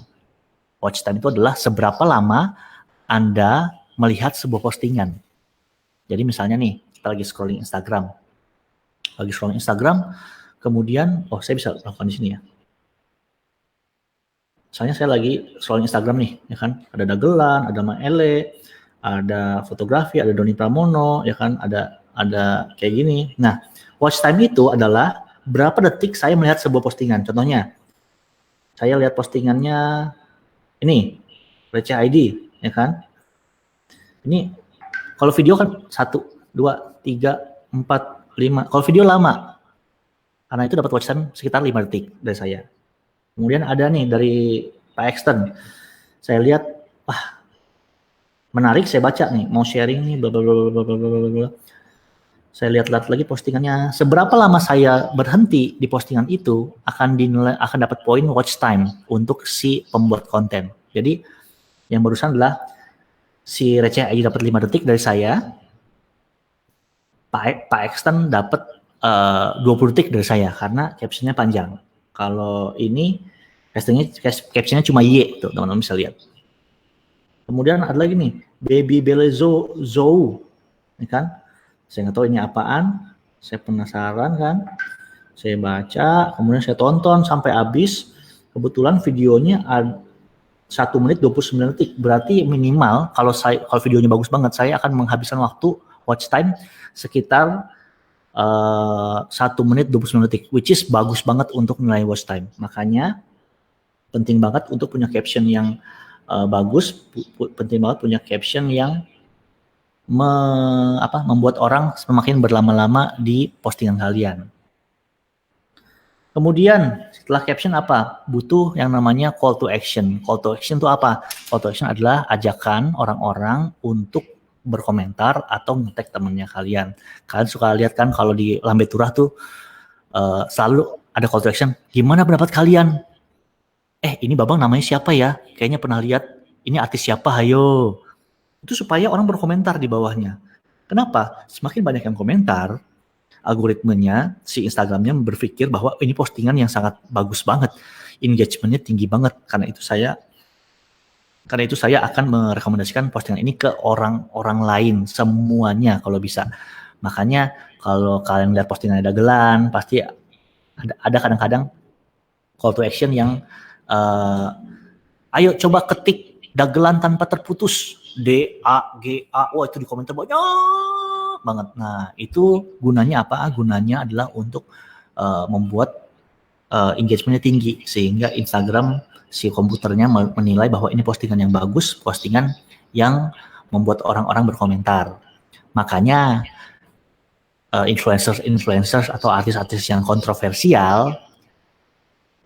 Watch time itu adalah seberapa lama Anda melihat sebuah postingan. Jadi misalnya nih, kita lagi scrolling Instagram. Kemudian, saya bisa lakukan di sini ya. Misalnya saya lagi scrolling Instagram nih, ya kan? Ada dagelan, ada Maele, ada fotografi, ada Doni Pramono, ya kan? Ada kayak gini. Nah, watch time itu adalah berapa detik saya melihat sebuah postingan. Contohnya, saya lihat postingannya ini, Receh ID, ya kan? Ini kalau video kan 1, 2, 3, 4, 5. Kalau video lama, karena itu dapat watch time sekitar 5 detik dari saya. Kemudian ada nih dari Pak Extern, saya lihat, menarik, saya baca nih, mau sharing nih, bla bla bla bla bla bla bla. Saya lihat lagi postingannya. Seberapa lama saya berhenti di postingan itu akan dapat poin watch time untuk si pembuat konten. Jadi yang barusan adalah si Receh aja dapat 5 detik dari saya. Pak Extern dapat 20 detik dari saya karena captionnya panjang. Kalau ini captionnya cuma Y tuh, teman-teman bisa lihat. Kemudian ada lagi nih, Baby Belezo Zou, ini kan? Saya nggak tahu ini apaan. Saya penasaran kan? Saya baca, kemudian saya tonton sampai habis. Kebetulan videonya 1 menit 29 detik. Berarti minimal kalau videonya bagus banget, saya akan menghabiskan waktu watch time sekitar 1 menit 29 detik, which is bagus banget untuk nilai watch time. Makanya penting banget untuk punya caption yang bagus, penting banget punya caption yang membuat orang semakin berlama-lama di postingan kalian. Kemudian setelah caption apa? Butuh yang namanya call to action. Call to action itu apa? Call to action adalah ajakan orang-orang untuk berkomentar atau nge-tag temennya kalian. Kalian suka lihat kan kalau di Lambe Turah tuh selalu ada call to action. Gimana pendapat kalian? Ini Babang namanya siapa ya? Kayaknya pernah lihat. Ini artis siapa? Hayo. Itu supaya orang berkomentar di bawahnya. Kenapa? Semakin banyak yang komentar, algoritmenya si Instagramnya berpikir bahwa ini postingan yang sangat bagus banget, engagementnya tinggi banget. Karena itu saya akan merekomendasikan postingan ini ke orang-orang lain semuanya kalau bisa. Makanya kalau kalian lihat postingan dagelan, pasti ada kadang-kadang call to action yang ayo coba ketik dagelan tanpa terputus, DAGA. Wah, itu di komentar banyak banget. Nah, itu gunanya apa? Gunanya adalah untuk membuat engagementnya tinggi sehingga Instagram si komputernya menilai bahwa ini postingan yang bagus, postingan yang membuat orang-orang berkomentar. Makanya influencers atau artis-artis yang kontroversial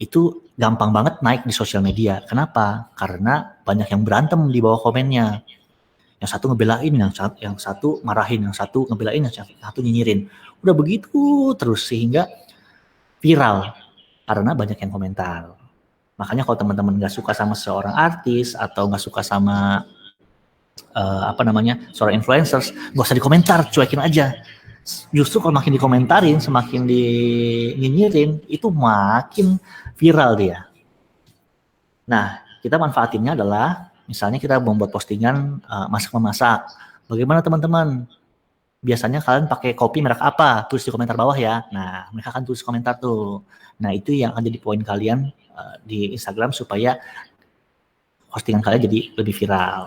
itu gampang banget naik di sosial media. Kenapa? Karena banyak yang berantem di bawah komennya. Yang satu ngebelain, yang satu marahin, yang satu ngebelain, yang satu nyinyirin. Udah begitu terus sehingga viral karena banyak yang komentar. Makanya kalau teman-teman nggak suka sama seorang artis atau nggak suka sama seorang influencers, nggak usah dikomentar, cuekin aja. Justru kalau makin dikomentarin, semakin dinyinyirin, itu makin viral dia. Nah, kita manfaatinnya adalah, misalnya kita membuat postingan masak-memasak. Bagaimana teman-teman? biasanya kalian pakai kopi merek apa? Tulis di komentar bawah ya. Nah, mereka akan tulis komentar tuh. Nah, itu yang akan jadi poin kalian di Instagram supaya postingan kalian jadi lebih viral.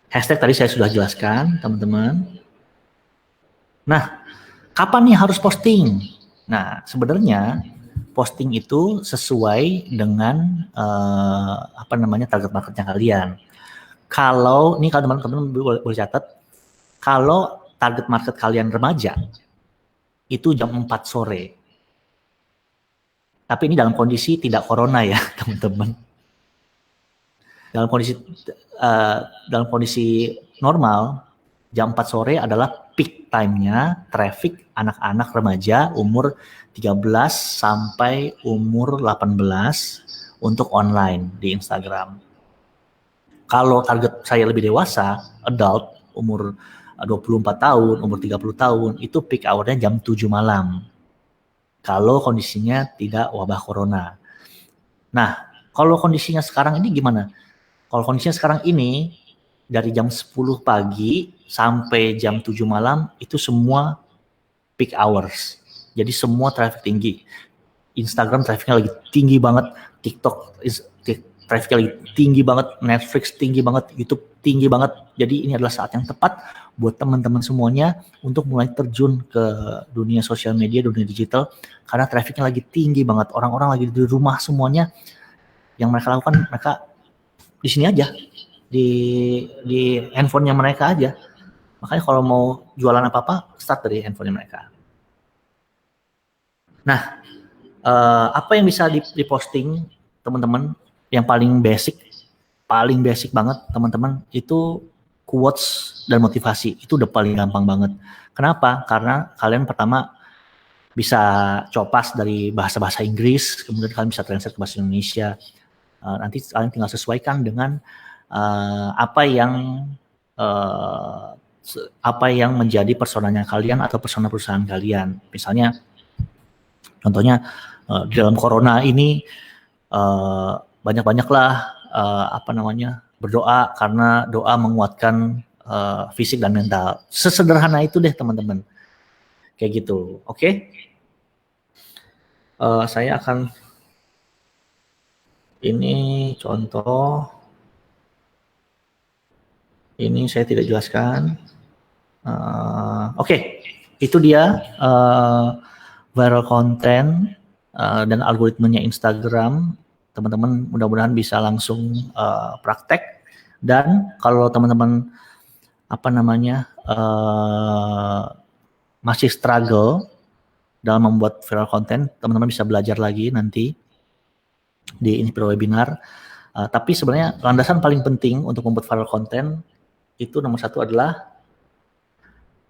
Hashtag tadi saya sudah jelaskan, teman-teman. Nah, kapan nih harus posting? Nah, sebenarnya posting itu sesuai dengan target marketnya kalian. Kalau teman-teman boleh catat, kalau target market kalian remaja, itu jam 4 sore. Tapi ini dalam kondisi tidak corona ya, teman-teman. Dalam kondisi normal, jam 4 sore adalah peak time-nya traffic anak-anak remaja umur 13 sampai umur 18 untuk online di Instagram. Kalau target saya lebih dewasa, adult, umur 24 tahun, umur 30 tahun, itu peak hour-nya jam 7 malam. Kalau kondisinya tidak wabah corona. Nah, kalau kondisinya sekarang ini gimana? Kalau kondisinya sekarang ini, dari jam 10 pagi sampai jam 7 malam, itu semua peak hours. Jadi semua traffic tinggi. Instagram trafficnya lagi tinggi banget, TikTok trafficnya lagi tinggi banget, Netflix tinggi banget, YouTube tinggi banget. Jadi ini adalah saat yang tepat buat teman-teman semuanya untuk mulai terjun ke dunia sosial media, dunia digital, karena trafficnya lagi tinggi banget. Orang-orang lagi di rumah semuanya. Yang mereka lakukan, mereka di sini aja, di handphonenya mereka aja. Makanya kalau mau jualan apa-apa, start dari handphonenya mereka. Nah, apa yang bisa diposting teman-teman? Yang paling basic banget teman-teman, itu quotes dan motivasi. Itu udah paling gampang banget. Kenapa? Karena kalian pertama bisa copas dari bahasa-bahasa Inggris, kemudian kalian bisa translate ke bahasa Indonesia. Nanti kalian tinggal sesuaikan dengan apa yang menjadi personanya kalian atau persona perusahaan kalian. Misalnya, contohnya di dalam corona ini banyak-banyaklah berdoa, karena doa menguatkan fisik dan mental. Sesederhana itu deh teman-teman, kayak gitu. Oke? Saya akan ini contoh. Ini saya tidak jelaskan. Oke. Itu dia viral content dan algoritmenya Instagram. Teman-teman mudah-mudahan bisa langsung praktek. Dan kalau teman-teman masih struggle dalam membuat viral content, teman-teman bisa belajar lagi nanti di Inspira Webinar. Tapi sebenarnya landasan paling penting untuk membuat viral content itu nomor 1 adalah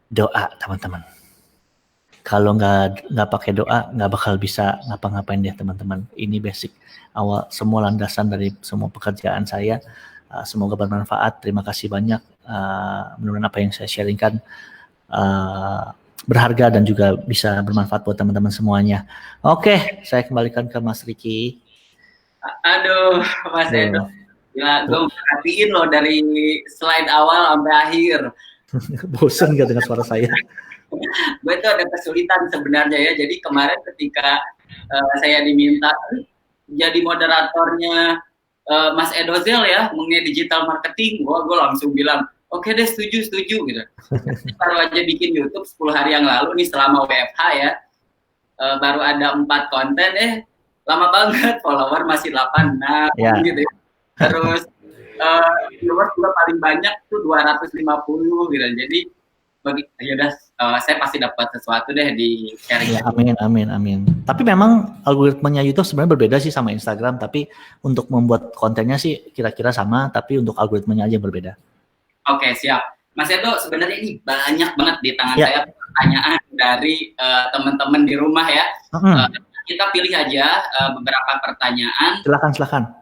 doa, teman-teman. Kalau nggak pakai doa, nggak bakal bisa ngapa-ngapain deh, teman-teman. Ini basic awal semua landasan dari semua pekerjaan saya. Semoga bermanfaat. Terima kasih banyak. Mudah-mudahan apa yang saya sharingkan berharga dan juga bisa bermanfaat buat teman-teman semuanya. Oke, saya kembalikan ke Mas Riki. Aduh, Mas Edo. Gila, gue perhatiin loh dari slide awal sampai akhir. Bosan gak dengan suara saya? Gue tuh ada kesulitan sebenarnya ya. Jadi kemarin ketika saya diminta jadi moderatornya Mas Edozel ya, mengenai digital marketing, gue langsung bilang, oke deh, setuju gitu. Baru aja bikin YouTube 10 hari yang lalu nih selama WFH ya. Baru ada 4 konten, lama banget, follower masih 8, gitu ya. Terus viewers juga paling banyak tuh 250 gitu. Jadi saya pasti dapat sesuatu deh di sharing. Ya, amin. Tapi memang algoritmanya YouTube sebenarnya berbeda sih sama Instagram, tapi untuk membuat kontennya sih kira-kira sama, tapi untuk algoritmanya aja berbeda. Oke, siap. Mas Edo, sebenarnya ini banyak banget di tangan saya pertanyaan dari teman-teman di rumah ya. Kita pilih aja beberapa pertanyaan. Silakan.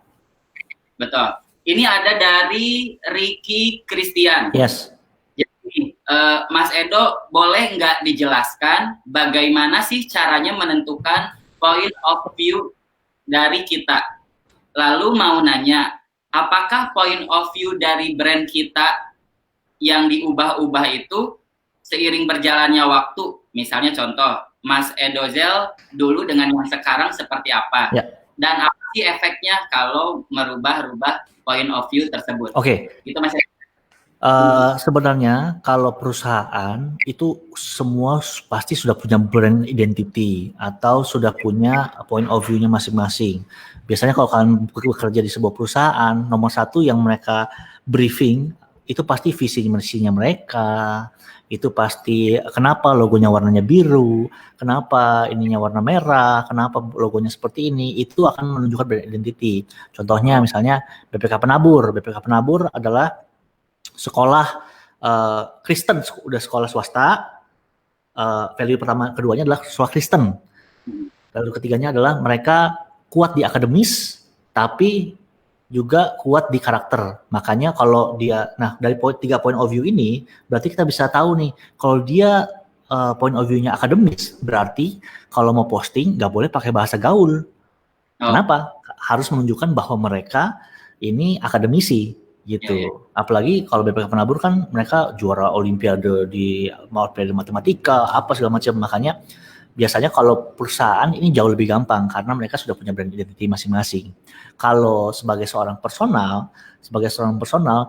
Betul. Ini ada dari Ricky Christian. Yes. Jadi, Mas Edo, boleh nggak dijelaskan bagaimana sih caranya menentukan point of view dari kita? Lalu mau nanya, apakah point of view dari brand kita yang diubah-ubah itu seiring berjalannya waktu. Misalnya contoh, Mas Edozel dulu dengan yang sekarang seperti apa? Ya. Dan apa sih efeknya kalau merubah-rubah point of view tersebut? Oke. Itu Mas. Sebenarnya kalau perusahaan itu semua pasti sudah punya brand identity atau sudah punya point of view-nya masing-masing. Biasanya kalau kalian bekerja di sebuah perusahaan, nomor satu yang mereka briefing itu pasti visi misinya mereka. Itu pasti kenapa logonya warnanya biru, kenapa ininya warna merah, kenapa logonya seperti ini, itu akan menunjukkan brand identity. Contohnya misalnya BPK Penabur. BPK Penabur adalah sekolah Kristen, udah sekolah swasta. Value keduanya adalah sekolah Kristen. Lalu ketiganya adalah mereka kuat di akademis, tapi juga kuat di karakter. Makanya kalau dia, dari 3 point of view ini, berarti kita bisa tahu nih, kalau dia point of view-nya akademis, berarti kalau mau posting nggak boleh pakai bahasa gaul. Kenapa? Harus menunjukkan bahwa mereka ini akademisi. Gitu. Apalagi kalau BPK Penabur kan mereka juara olimpiade di olimpiade matematika, apa segala macam. Makanya biasanya kalau perusahaan ini jauh lebih gampang karena mereka sudah punya brand identity masing-masing. Kalau sebagai seorang personal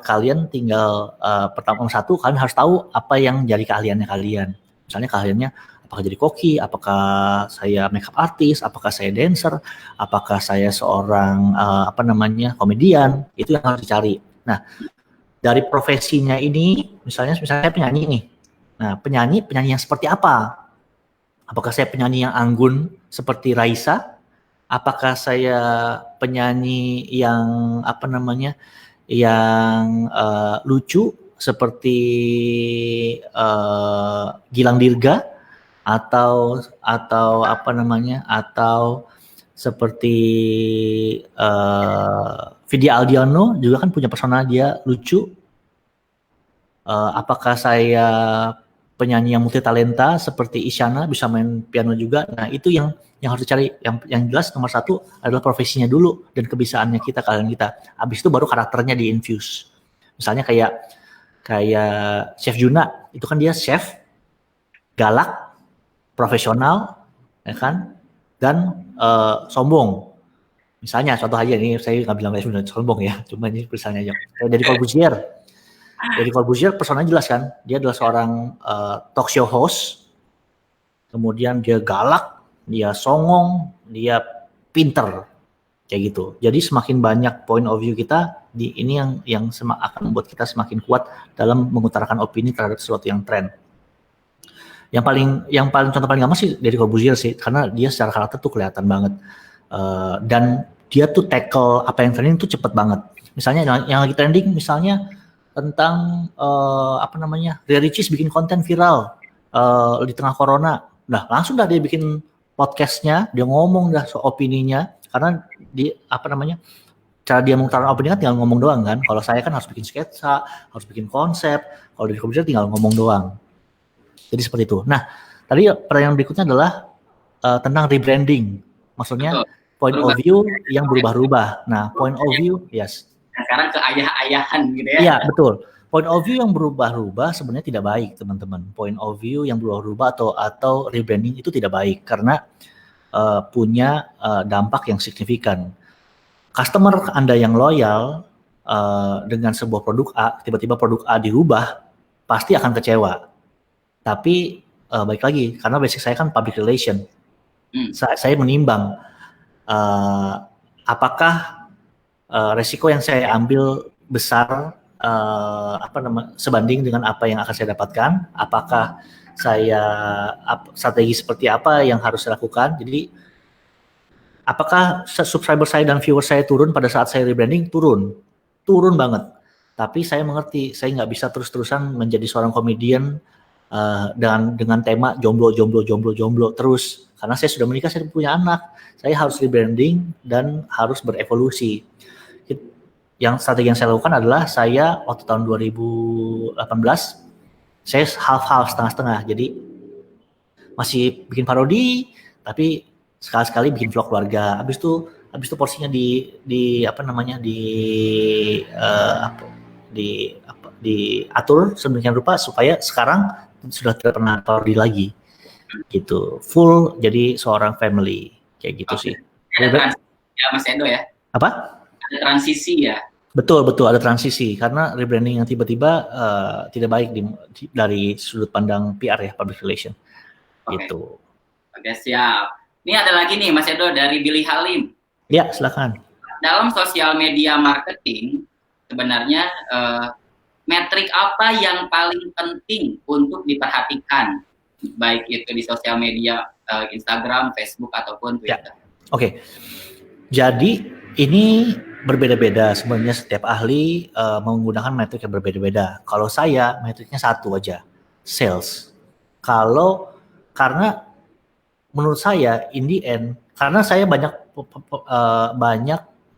kalian tinggal pertama satu, kalian harus tahu apa yang jadi keahliannya kalian. Misalnya keahliannya apakah jadi koki, apakah saya makeup artist, apakah saya dancer, apakah saya seorang komedian, itu yang harus dicari. Nah, dari profesinya ini, misalnya saya penyanyi nih. Nah, penyanyi yang seperti apa? Apakah saya penyanyi yang anggun seperti Raisa? Apakah saya penyanyi yang yang lucu seperti Gilang Dirga? Atau seperti Vidya Aldiano juga kan punya persona dia lucu. Apakah saya penyanyi yang multi talenta seperti Isyana, bisa main piano juga? Nah, itu yang harus dicari. Yang jelas nomor satu adalah profesinya dulu dan kebiasaannya kita. Habis itu baru karakternya di-infuse. Misalnya kayak Chef Juna, itu kan dia chef, galak, profesional, ya kan? Dan sombong. Misalnya contoh aja ini, saya nggak bilang sudah sombong ya, cuma ini misalnya aja. Deddy Corbuzier. Deddy Corbuzier personanya jelas kan, dia adalah seorang talk show host. Kemudian dia galak, dia songong, dia pinter, kayak gitu. Jadi semakin banyak point of view kita ini yang akan membuat kita semakin kuat dalam mengutarakan opini terhadap sesuatu yang tren. Yang paling contoh paling gampang sih Deddy Corbuzier sih, karena dia secara karakter tuh kelihatan banget. Dan dia tuh tackle apa yang trending tuh cepet banget. Misalnya yang lagi trending misalnya tentang Ria Ricis bikin konten viral di tengah corona. Nah, langsung dah dia bikin podcastnya, dia ngomong dah soal opininya, karena cara dia mengutarakan opini kan tinggal ngomong doang kan. Kalau saya kan harus bikin sketsa, harus bikin konsep. Kalau Deddy Corbuzier tinggal ngomong doang. Jadi seperti itu. Nah, tadi pertanyaan berikutnya adalah tentang rebranding. Maksudnya point of view yang berubah-ubah. Nah, point of view, yes. Sekarang ke ayah-ayahan gitu ya. Iya, betul. Point of view yang berubah-ubah sebenarnya tidak baik, teman-teman. Point of view yang berubah-ubah atau rebranding itu tidak baik karena punya dampak yang signifikan. Customer Anda yang loyal dengan sebuah produk A, tiba-tiba produk A dirubah, pasti akan kecewa. Tapi baik lagi, karena basic saya kan public relation. Saya menimbang apakah resiko yang saya ambil besar sebanding dengan apa yang akan saya dapatkan, apakah strategi seperti apa yang harus saya lakukan. Jadi apakah subscriber saya dan viewer saya turun pada saat saya rebranding? Turun banget. Tapi saya mengerti, saya nggak bisa terus-terusan menjadi seorang komedian dengan tema jomblo terus, karena saya sudah menikah, saya punya anak, saya harus rebranding dan harus berevolusi. Yang strategi yang saya lakukan adalah saya waktu tahun 2018 saya half setengah-setengah, jadi masih bikin parodi tapi sekali-sekali bikin vlog keluarga. Habis itu diatur sedemikian rupa supaya sekarang sudah tidak pernah parodi lagi gitu, full jadi seorang family kayak gitu sih. Ada transisi ya Mas Edo ya? Apa? Ada transisi ya? Betul ada transisi karena rebranding yang tiba-tiba tidak baik dari sudut pandang PR ya, public relation. Gitu. Oke, siap. Ini ada lagi nih Mas Edo dari Billy Halim. Ya, silakan. Dalam sosial media marketing, sebenarnya metrik apa yang paling penting untuk diperhatikan, baik itu di sosial media Instagram, Facebook ataupun Twitter? Oke. Jadi ini berbeda-beda sebenarnya, setiap ahli menggunakan metrik yang berbeda-beda. Kalau saya metriknya satu aja, sales. Karena menurut saya in the end, karena saya banyak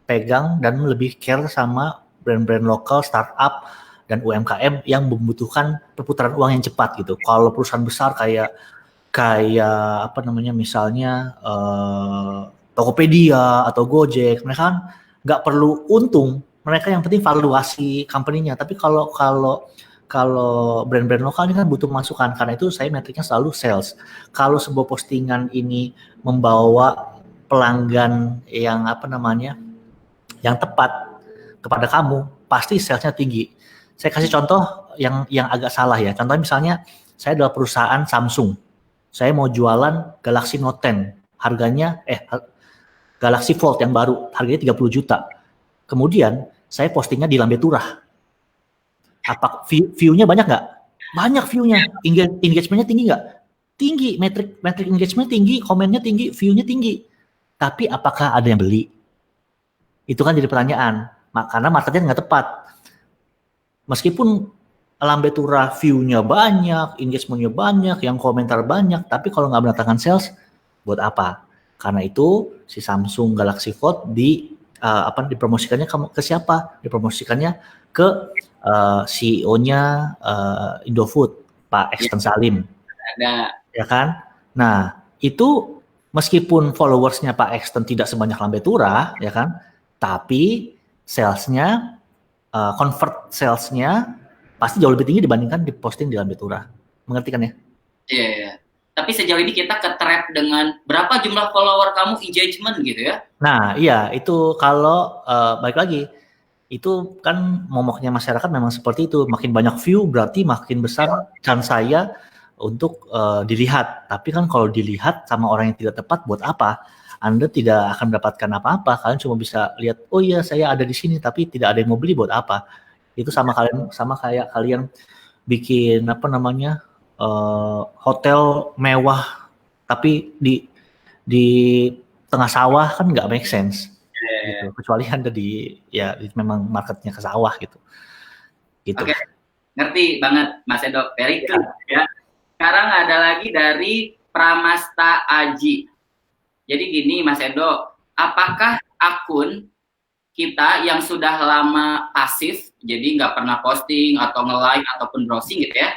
pegang dan lebih care sama brand-brand lokal, startup dan UMKM yang membutuhkan perputaran uang yang cepat gitu. Kalau perusahaan besar kayak apa namanya, misalnya Tokopedia atau Gojek, mereka kan nggak perlu untung, mereka yang penting valuasi company-nya. Tapi kalau brand-brand lokal ini kan butuh masukan, karena itu saya metriknya selalu sales. Kalau sebuah postingan ini membawa pelanggan yang apa namanya, yang tepat kepada kamu, pasti salesnya tinggi. Saya kasih contoh yang agak salah ya. Contohnya misalnya saya adalah perusahaan Samsung, saya mau jualan Galaxy Note 10, harganya Galaxy Fold yang baru, harganya 30 juta. Kemudian saya postingnya di Lambe Turah. Apa view-nya banyak nggak? Banyak view-nya. Engagement-nya tinggi nggak? Tinggi. Metrik engagement tinggi, komennya tinggi, view-nya tinggi. Tapi apakah ada yang beli? Itu kan jadi pertanyaan. Karena marketnya nggak tepat. Meskipun Lambe Turah view-nya banyak, engagement-nya banyak, yang komentar banyak, tapi kalau nggak mendatangkan sales, buat apa? Karena itu si Samsung Galaxy Fold dipromosikannya ke siapa? Dipromosikannya ke CEO-nya Indofood, Pak Exton Salim. Ada. Ya kan? Nah, itu meskipun followersnya Pak Exton tidak sebanyak Lambe Turah, ya kan? Tapi salesnya, convert salesnya pasti jauh lebih tinggi dibandingkan diposting di Lambe Turah. Mengerti kan ya? Iya. Tapi sejauh ini kita ke-track dengan berapa jumlah follower kamu, engagement gitu ya? Nah, iya, itu kalau balik lagi, itu kan momoknya masyarakat memang seperti itu. Makin banyak view berarti makin besar chance saya untuk dilihat. Tapi kan kalau dilihat sama orang yang tidak tepat, buat apa? Anda tidak akan mendapatkan apa-apa. Kalian cuma bisa lihat, oh iya saya ada di sini, tapi tidak ada yang mau beli, buat apa? Itu sama kayak kalian bikin apa namanya, hotel mewah tapi di tengah sawah, kan nggak make sense. Gitu. Kecuali Anda memang marketnya ke sawah gitu. Oke, ngerti banget Mas Edo, very good ya. Sekarang ada lagi dari Pramasta Aji. Jadi gini Mas Edo, apakah akun kita yang sudah lama pasif, jadi nggak pernah posting atau nge-like ataupun browsing gitu ya,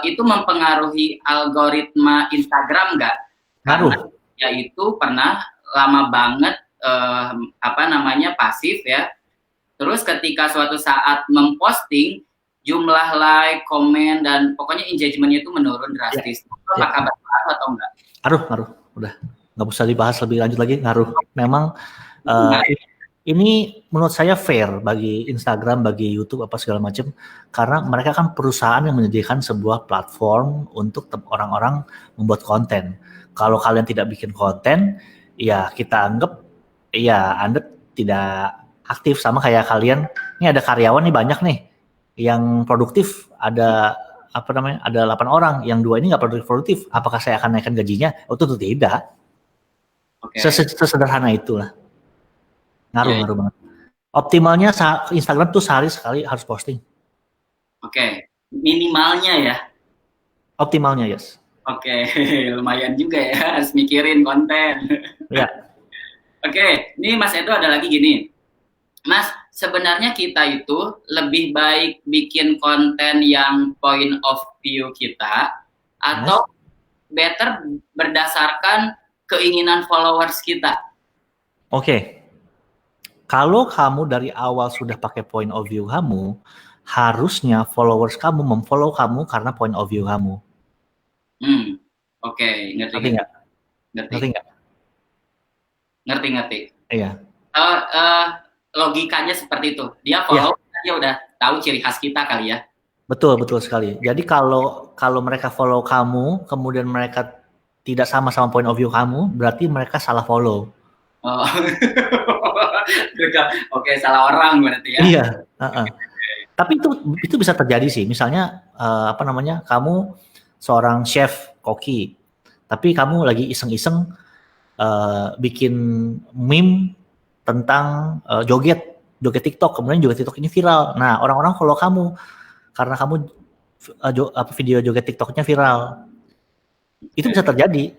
itu mempengaruhi algoritma Instagram nggak? Karena yaitu pernah lama banget pasif ya. Terus ketika suatu saat memposting, jumlah like, komen dan pokoknya engagementnya itu menurun drastis. Apakah berpengaruh atau enggak? Ngaruh. Udah nggak usah dibahas lebih lanjut lagi. Ngaruh. Memang ini menurut saya fair bagi Instagram, bagi YouTube apa segala macam, karena mereka kan perusahaan yang menyediakan sebuah platform untuk orang-orang membuat konten. Kalau kalian tidak bikin konten, ya kita anggap ya Anda tidak aktif. Sama kayak kalian, ini ada karyawan nih banyak nih, yang produktif ada ada 8 orang, yang 2 ini nggak produktif. Apakah saya akan naikkan gajinya? Oh tentu tidak. Sesederhana itulah. Ngaruh banget. Optimalnya Instagram tuh sehari sekali harus posting. Oke. Minimalnya ya? Optimalnya, yes. Oke, lumayan juga ya, harus mikirin konten. Ya. Oke, ini Mas Edo ada lagi gini. Mas, sebenarnya kita itu lebih baik bikin konten yang point of view kita, atau better berdasarkan keinginan followers kita? Oke. Kalau kamu dari awal sudah pakai point of view kamu, harusnya followers kamu memfollow kamu karena point of view kamu. Oke, ngerti Ngerti nggak? Ngerti. Ngerti nggak? Ngerti. Iya. Logikanya seperti itu. Dia follow, dia udah tahu ciri khas kita kali ya. Betul sekali. Jadi kalau mereka follow kamu, kemudian mereka tidak sama point of view kamu, berarti mereka salah follow. Oh. Oke, salah orang berarti ya. Iya. Tapi itu bisa terjadi sih. Misalnya kamu seorang chef koki, tapi kamu lagi iseng-iseng bikin meme tentang joget TikTok, kemudian joget TikTok ini viral. Nah, orang-orang follow kamu karena kamu video joget TikToknya viral. Itu bisa terjadi.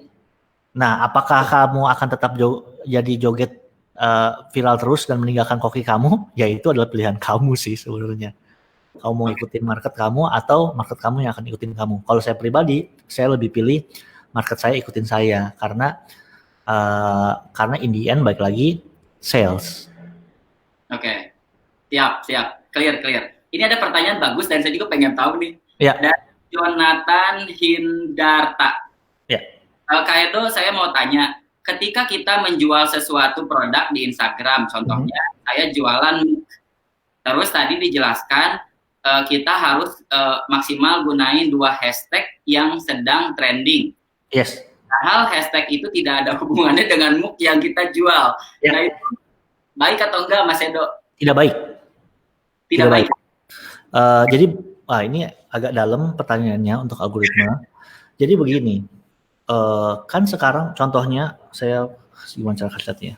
Nah, apakah kamu akan tetap jadi joget viral terus dan meninggalkan koki kamu? Ya itu adalah pilihan kamu sih sebenarnya. Kamu mau ikutin market kamu atau market kamu yang akan ikutin kamu. Kalau saya pribadi, saya lebih pilih market saya ikutin saya karena in the end balik lagi sales. Oke. Siap. Clear. Ini ada pertanyaan bagus dan saya juga pengen tahu nih. Ya. Dari Jonathan Hindarta. Ya. Kak Edo, saya mau tanya, ketika kita menjual sesuatu produk di Instagram, contohnya saya jualan, terus tadi dijelaskan kita harus maksimal gunain 2 hashtag yang sedang trending. Yes. Hal hashtag itu tidak ada hubungannya dengan MOOC yang kita jual. Ya. Nah, itu baik atau enggak, Mas Edo? Tidak baik. Tidak baik. Jadi ini agak dalam pertanyaannya untuk algoritma. Jadi begini, kan sekarang contohnya saya gimana cara kasih.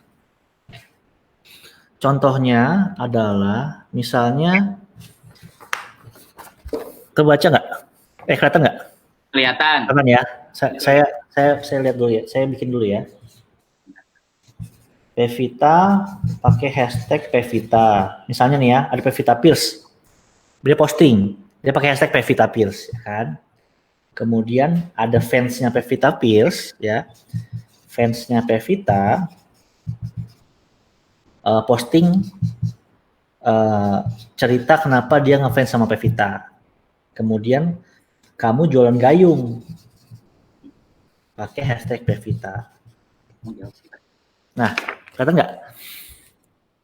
Contohnya adalah misalnya terbaca nggak? Kelihatan nggak? Kelihatan. Kelihatan ya. Saya lihat dulu ya. Saya bikin dulu ya. Pevita pakai hashtag Pevita. Misalnya nih ya, ada Pevita Pierce. Dia posting, dia pakai hashtag Pevita Pierce, ya kan? Kemudian ada fansnya Pevita Pierce, ya. Fansnya Pevita posting cerita kenapa dia ngefans sama Pevita. Kemudian kamu jualan gayung pakai hashtag Pevita. Nah, kelihatan nggak?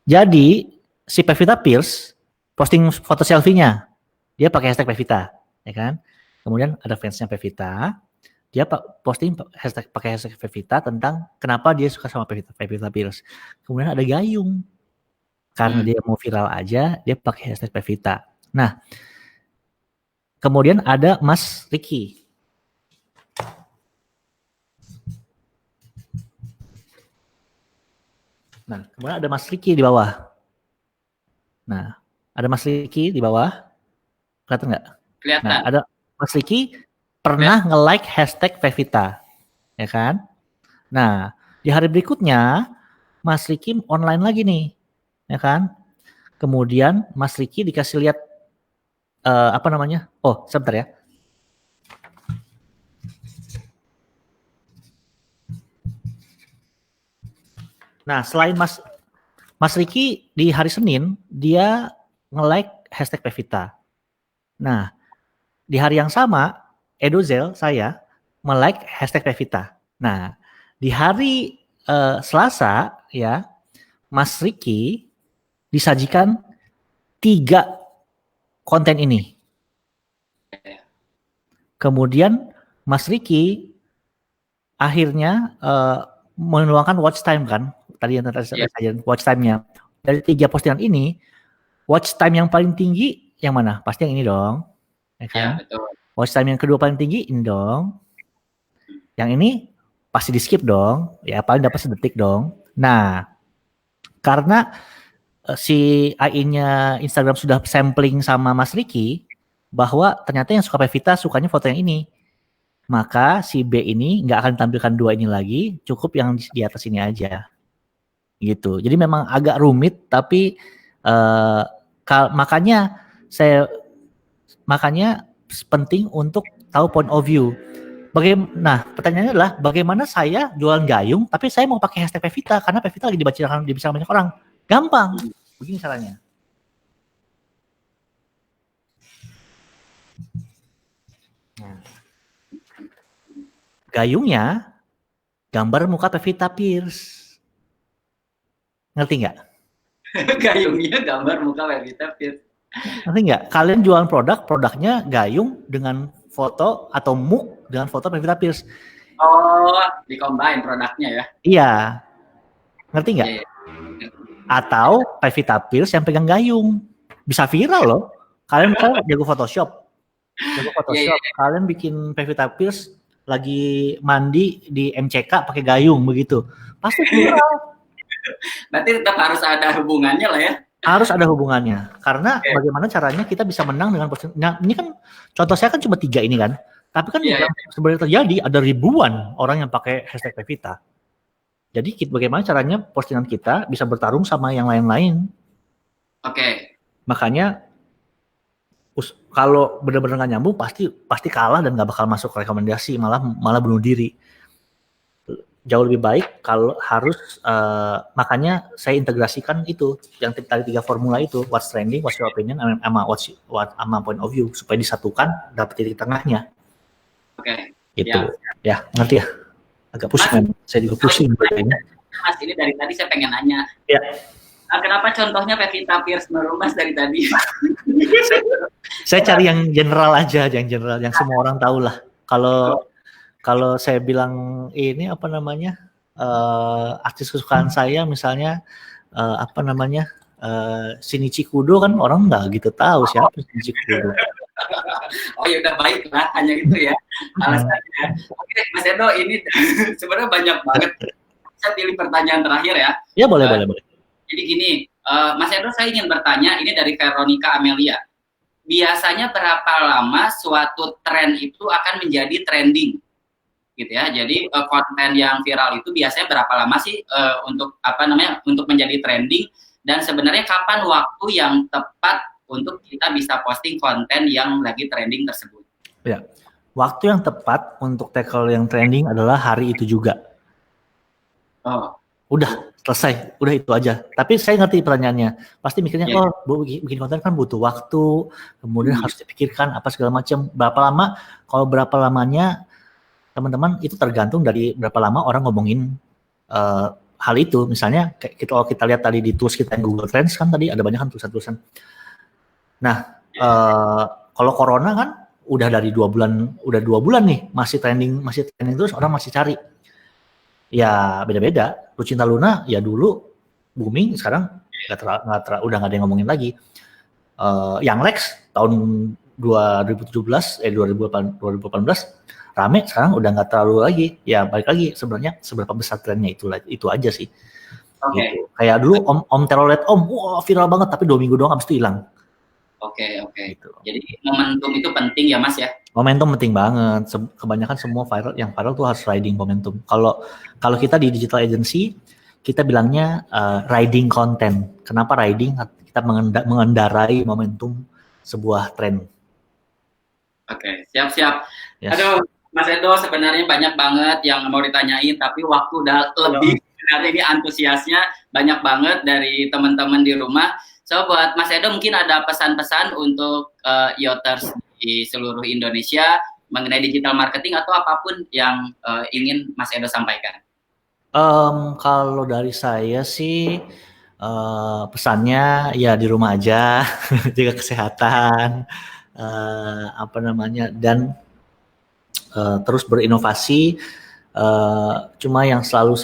Jadi si Pevita Pierce posting foto selfie-nya, dia pakai hashtag Pevita, ya kan? Kemudian ada fansnya Pevita, dia posting pakai hashtag Pevita tentang kenapa dia suka sama Pevita Pierce. Kemudian ada gayung, karena dia mau viral aja, dia pakai hashtag Pevita. Nah, kemudian ada Mas Ricky. Nah, kemudian ada Mas Ricky di bawah. Nah, ada Mas Ricky di bawah. Kelihatan nggak? Kelihatan. Nah, ada Mas Ricky pernah nge-like hashtag Pevita. Ya kan? Nah, di hari berikutnya, Mas Ricky online lagi nih. Ya kan? Kemudian Mas Ricky dikasih lihat Oh, sebentar ya. Nah, selain Mas Ricky di hari Senin, dia nge-like hashtag Pevita. Nah, di hari yang sama, Edozel, saya, nge-like hashtag Pevita. Nah, di hari Selasa, ya, Mas Ricky disajikan 3 konten ini. Kemudian Mas Ricky akhirnya menuangkan watch time kan, tadi yang watch time-nya. Dari 3 postingan ini, watch time yang paling tinggi yang mana? Pasti yang ini dong. Ya kan? Ya, betul. Watch time yang kedua paling tinggi ini dong. Yang ini pasti di skip dong. Ya paling dapat sedetik dong. Nah, karena si AI-nya Instagram sudah sampling sama Mas Ricky bahwa ternyata yang suka Pevita sukanya foto yang ini. Maka si B ini nggak akan tampilkan 2 ini lagi, cukup yang di atas ini aja. Gitu. Jadi memang agak rumit, tapi makanya penting untuk tahu point of view. Nah, pertanyaannya adalah bagaimana saya jualan gayung, tapi saya mau pakai hashtag Pevita karena Pevita lagi dibaca banyak orang. Gampang. Begini caranya. Gayungnya gambar muka Pevita Pierce. Ngerti nggak? Gayungnya gambar muka Pevita Pierce. Ngerti nggak? Kalian jualan produknya gayung dengan foto atau muk dengan foto Pevita Pierce. Oh, di-combine produknya ya? Iya. Ngerti nggak? Iya. Atau Pevita Pierce yang pegang gayung. Bisa viral loh. Kalian misalnya jago Photoshop. Iya. Kalian bikin Pevita Pierce lagi mandi di MCK pakai gayung begitu. Pasti viral. Berarti tetap harus ada hubungannya lah ya? Harus ada hubungannya. Karena bagaimana caranya kita bisa menang dengan nah, ini kan contoh saya kan cuma 3 ini kan. Tapi kan sebenarnya terjadi ada ribuan orang yang pakai hashtag Pevita. Jadi bagaimana caranya postingan kita bisa bertarung sama yang lain-lain. Oke. Makanya kalau benar-benar nggak nyambung pasti kalah dan nggak bakal masuk rekomendasi, malah bunuh diri. Jauh lebih baik kalau harus makanya saya integrasikan itu yang tadi 3 formula itu, what's trending, what's your opinion, sama point of view supaya disatukan dapat titik tengahnya. Oke. Gitu. Ya, ngerti ya? Agak pusing. Saya juga pusing ini. Mas, ini dari tadi saya pengen nanya. Ya. Kenapa contohnya Pevita Pierce menurut Mas dari tadi? Saya cari yang general aja, yang semua orang tahu lah. Kalau saya bilang ini apa namanya artis kesukaan saya misalnya Shinichi Kudo kan orang nggak gitu tahu siapa Shinichi Kudo. Oh ya udah baik lah, hanya itu ya alasannya. Oke Mas Edo, ini sebenarnya banyak banget. Saya pilih pertanyaan terakhir ya. Ya boleh. Jadi gini, Mas Edo saya ingin bertanya, ini dari Veronica Amelia. Biasanya berapa lama suatu tren itu akan menjadi trending? Gitu ya. Jadi konten yang viral itu biasanya berapa lama sih untuk menjadi trending, dan sebenarnya kapan waktu yang tepat untuk kita bisa posting konten yang lagi trending tersebut? Ya. Waktu yang tepat untuk tackle yang trending adalah hari itu juga. Oh. Udah selesai, udah itu aja. Tapi saya ngerti pertanyaannya. Pasti mikirnya, bikin konten kan butuh waktu, kemudian harus dipikirkan apa segala macam. Berapa lama? Kalau berapa lamanya, teman-teman itu tergantung dari berapa lama orang ngomongin hal itu. Misalnya, kalau kita lihat tadi di tools kita yang Google Trends kan tadi ada banyak kan tulisan-tulisan. Nah, kalau corona kan udah dari 2 bulan nih masih trending terus, orang masih cari. Ya beda-beda. Lucinta Luna ya dulu booming, sekarang udah nggak ada yang ngomongin lagi. Yang Lex tahun 2018 rame, sekarang udah nggak terlalu lagi. Ya balik lagi sebenarnya seberapa besar trennya itu aja sih. Gitu. Kayak dulu Om Telolet wah viral banget tapi 2 minggu doang abis itu hilang. Oke. Gitu. Jadi momentum itu penting ya Mas ya? Momentum penting banget. Kebanyakan semua yang viral tuh harus riding momentum. Kalau kita di digital agency, kita bilangnya riding content. Kenapa riding? Kita mengendarai momentum sebuah tren. Oke, siap. Yes. Aduh, Mas Edo sebenarnya banyak banget yang mau ditanyain, tapi waktu udah lebih. Sebenarnya ini antusiasnya banyak banget dari teman-teman di rumah. So buat Mas Edo mungkin ada pesan-pesan untuk Yoters di seluruh Indonesia mengenai digital marketing atau apapun yang ingin Mas Edo sampaikan. Kalau dari saya sih pesannya ya di rumah aja, jaga kesehatan, dan terus berinovasi. Cuma yang selalu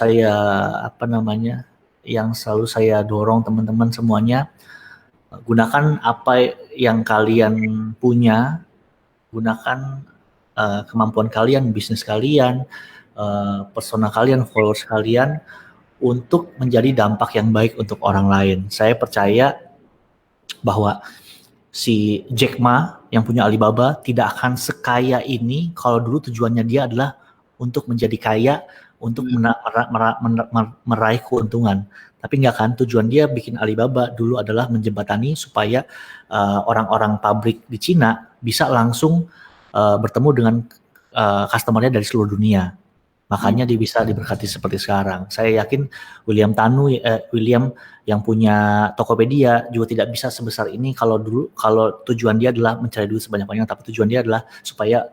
saya dorong teman-teman semuanya, gunakan apa yang kalian punya, gunakan kemampuan kalian, bisnis kalian, persona kalian, followers kalian untuk menjadi dampak yang baik untuk orang lain. Saya percaya bahwa si Jack Ma yang punya Alibaba tidak akan sekaya ini kalau dulu tujuannya dia adalah untuk menjadi kaya, untuk meraih keuntungan. Tapi enggak kan, tujuan dia bikin Alibaba dulu adalah menjembatani supaya orang-orang pabrik di Cina bisa langsung bertemu dengan customer-nya dari seluruh dunia. Makanya dia bisa diberkati seperti sekarang. Saya yakin William yang punya Tokopedia juga tidak bisa sebesar ini kalau tujuan dia adalah mencari duit sebanyak-banyaknya, tapi tujuan dia adalah supaya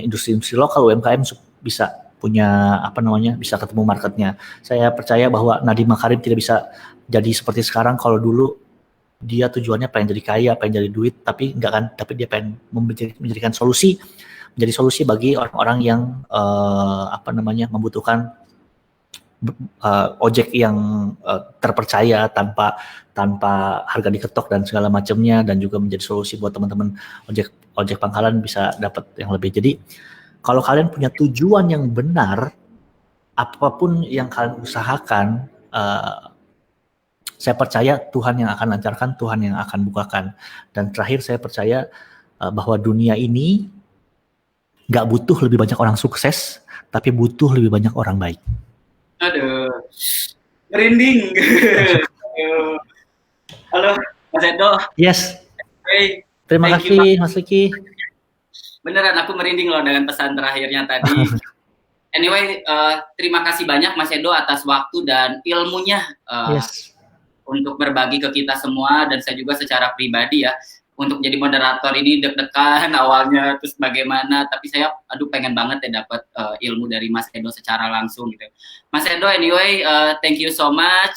industri-industri lokal UMKM bisa punya bisa ketemu marketnya. Saya percaya bahwa Nadiem Makarim tidak bisa jadi seperti sekarang kalau dulu dia tujuannya pengen jadi kaya, pengen jadi duit, tapi enggak kan, tapi dia pengen menjadi solusi bagi orang-orang yang membutuhkan ojek yang terpercaya tanpa harga diketok dan segala macamnya, dan juga menjadi solusi buat teman-teman ojek pangkalan bisa dapat yang lebih. Jadi kalau kalian punya tujuan yang benar, apapun yang kalian usahakan, saya percaya Tuhan yang akan lancarkan, Tuhan yang akan bukakan. Dan terakhir saya percaya bahwa dunia ini nggak butuh lebih banyak orang sukses, tapi butuh lebih banyak orang baik. Aduh, merinding. Halo, Mas Edo. Yes. Hey, terima kasih, Mas Liki. Beneran aku merinding loh dengan pesan terakhirnya tadi. Anyway, terima kasih banyak Mas Edo atas waktu dan ilmunya untuk berbagi ke kita semua, dan saya juga secara pribadi ya, untuk jadi moderator ini deg-degan awalnya, terus bagaimana, tapi saya pengen banget ya dapat ilmu dari Mas Edo secara langsung gitu. Mas Edo, anyway, thank you so much.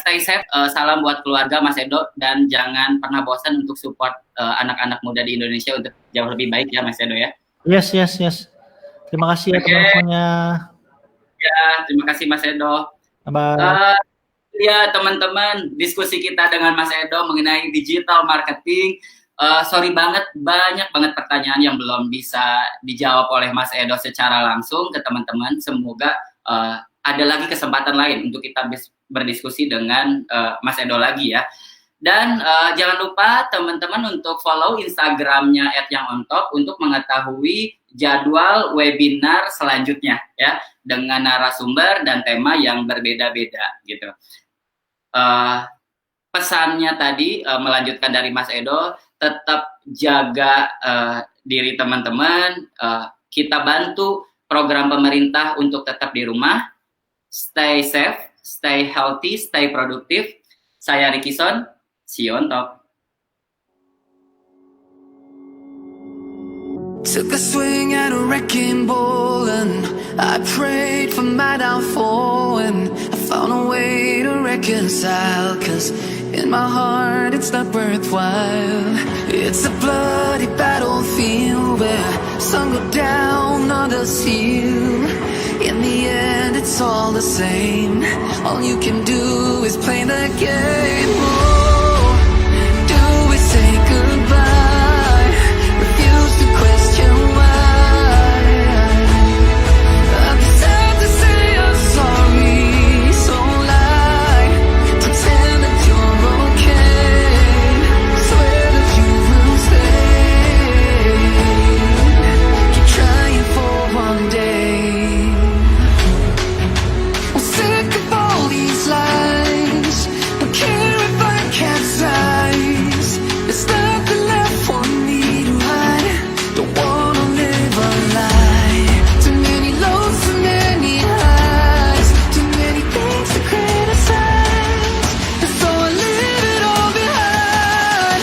Stay safe, salam buat keluarga Mas Edo, dan jangan pernah bosan untuk support anak-anak muda di Indonesia untuk jauh lebih baik ya Mas Edo ya. Yes. Terima kasih ya teman-temannya. Ya, terima kasih Mas Edo. Bye. Ya teman-teman, diskusi kita dengan Mas Edo mengenai digital marketing. Sorry banget, banyak banget pertanyaan yang belum bisa dijawab oleh Mas Edo secara langsung ke teman-teman. Semoga ada lagi kesempatan lain untuk kita berdiskusi dengan Mas Edo lagi ya. Dan jangan lupa teman-teman untuk follow Instagramnya @yangontop untuk mengetahui jadwal webinar selanjutnya ya, dengan narasumber dan tema yang berbeda-beda gitu. Pesannya tadi melanjutkan dari Mas Edo, tetap jaga diri teman-teman, kita bantu program pemerintah untuk tetap di rumah, stay safe, stay healthy, stay produktif. Saya Ricky Son, see you on top. Took a swing at a wrecking ball and I prayed for my downfall, and I found a way to reconcile, 'cause in my heart it's not worthwhile. It's a bloody battlefield where some go down, others heal. In the end it's all the same. All you can do is play the game. Oh, do we say goodbye? Refuse to question why. I'm sad to say I'm sorry, so lie. Pretend that you're okay. Swear that you will stay. Keep trying for one day. I'm sick of all these lies. Don't care if I capsize. There's nothing left for me to hide. Don't wanna live a lie. Too many lows, too many highs. Too many things to criticize. And so I leave it all behind.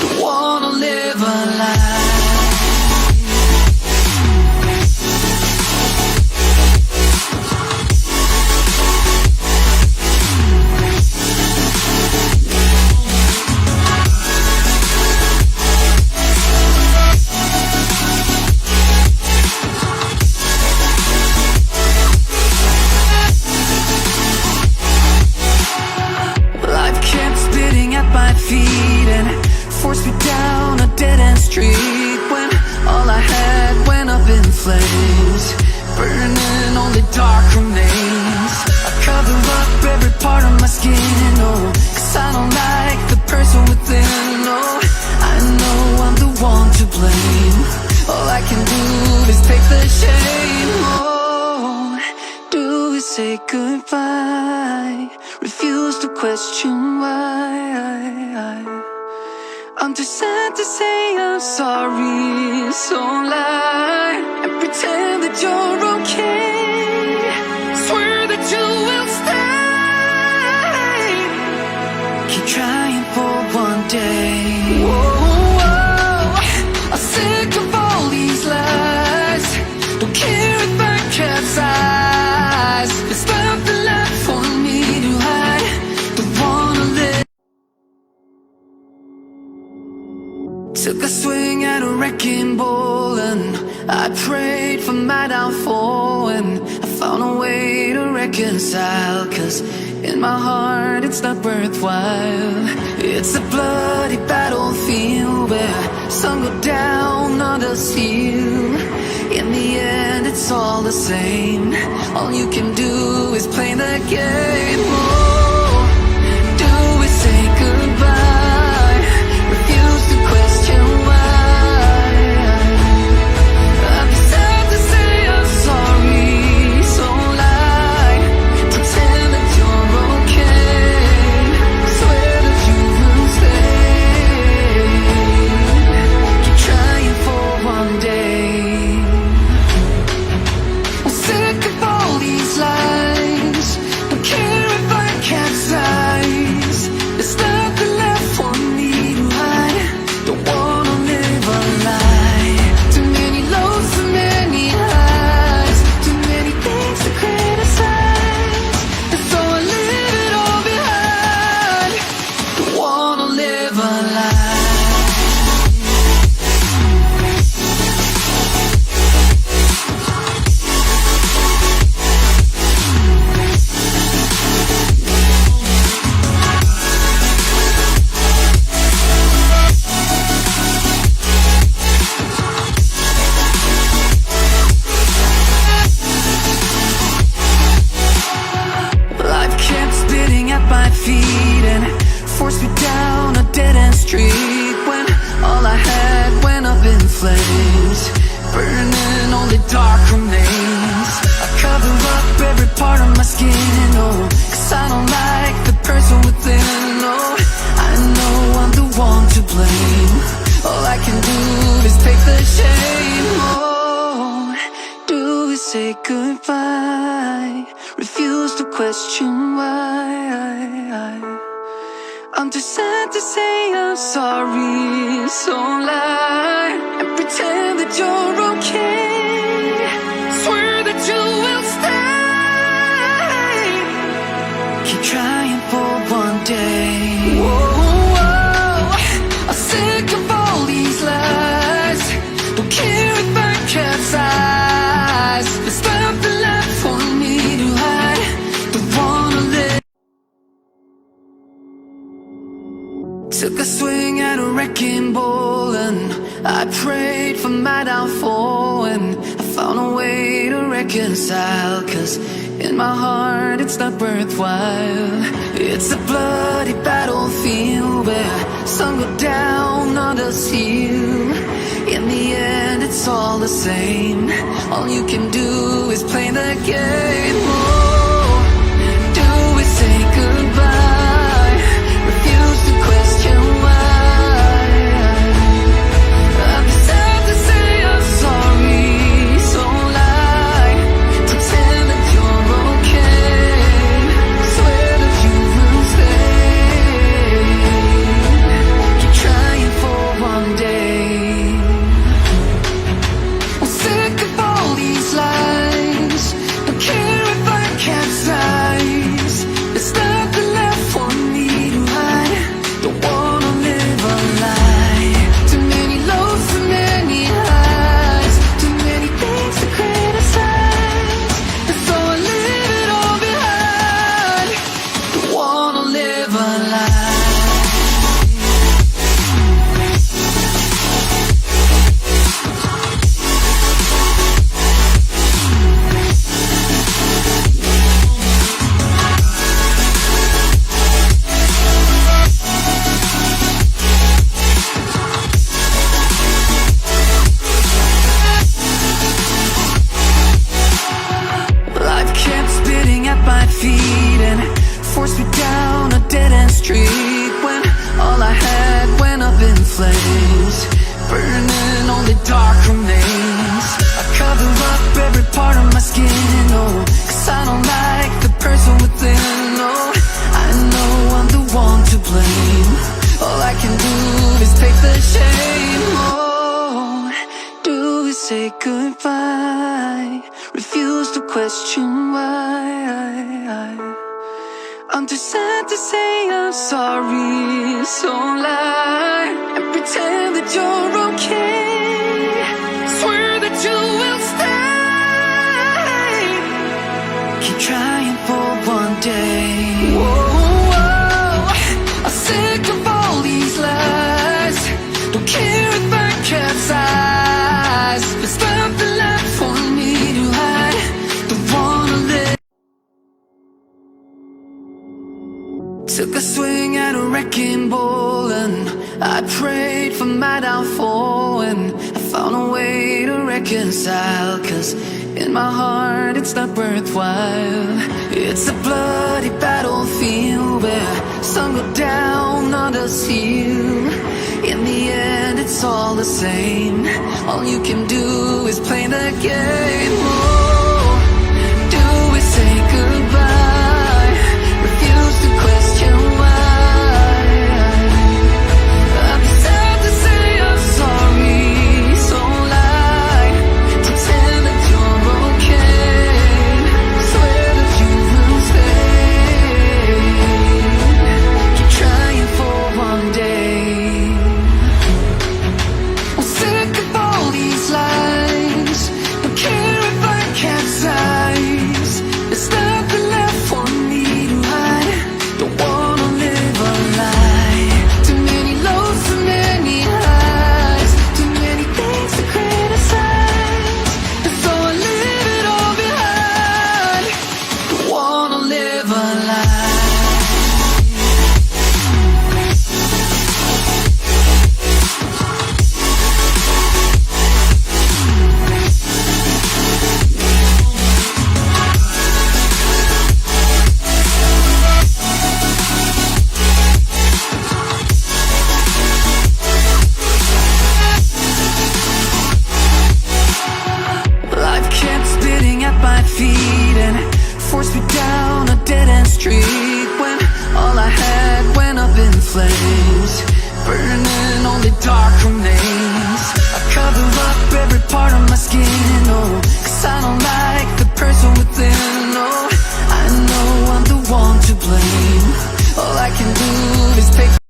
Don't wanna live a lie. Life kept spitting at my feet and forced me down a dead-end street, when all I had went up in flames, burning only dark remains. I cover up every part of my skin, oh, 'cause I don't like the person within, oh. I know I'm the one to blame. All I can do is take the shame. Oh, do we say goodbye? Refuse to question why. I'm too sad to say I'm sorry, so lie and pretend that you're okay. Swear that you will stay. Keep trying for one day. Whoa, whoa. I'll swing at a wrecking ball, and I prayed for my downfall, and I found a way to reconcile, 'cause in my heart it's not worthwhile. It's a bloody battlefield where some go down, others heal. In the end it's all the same. All you can do is play the game. Oh, do we say goodbye? Refuse to question why. I'm sad to say I'm sorry, so lie. Pretend that you're okay. Swear that you will stay. Keep trying for one day. I'm sick of all these lies. Don't care if I capsize. There's nothing left for me to hide. Don't wanna live a lie. Too many lows, too many highs. Too many things to criticize. And so I leave it all behind. Don't wanna live a lie. Life kept spitting at my feet and forced me down a dead-end street, when all I had went up in flames, burning only dark remains. I cover up every part of my skin, oh, 'cause I don't like the person within. Oh, I know I'm the one to blame. All I can do is take the shame. Oh, do we say goodbye? Refuse to question why. I'm too sad to say I'm sorry, so lie and pretend that you're okay. Swear that you will stay. Keep trying for one day. Whoa, I'm sick of all these lies. Don't care if I capsize. There's nothing left for me to hide. Don't wanna live. Took a swing at a wrecking ball, and I prayed for my downfall, and I found a way to reconcile, 'cause in my heart it's not worthwhile. It's a bloody battlefield where some go down, others heal. In the end it's all the same. All you can do is play the game. Oh, do we say goodbye? Refuse to question why. I'm sad to say I'm sorry, so lie. Pretend that you're okay. Swear that you will stay. Keep trying for one day. I'm sick of all these lies. Don't care if I capsize. There's nothing left for me to hide. Don't wanna live a lie. Too many lows, too many highs. Too many things to criticize. And so I leave it all behind. Don't wanna live a lie. Life kept spitting at my feet and forced me down a dead-end street, when all I had went up in flames, burning only dark remains. I cover up every part of my skin, oh, 'cause I don't like the person within. Oh, I know I'm the one to blame. All I can do is take the shame. Oh, do we say goodbye? Refuse to question why. I'm too sad to say I'm sorry, so lie and pretend that you're okay. Swear that you will stay. Keep trying for one day. Whoa, whoa. I'm sick of all these lies. Don't care if I capsize. There's nothing left for me to hide. Don't wanna live. Took a swing at a wrecking ball and I prayed for my downfall, and I found a way to reconcile, 'cause in my heart it's not worthwhile. It's a bloody battlefield where some go down, others heal. In the end it's all the same. All you can do is play the game. Oh.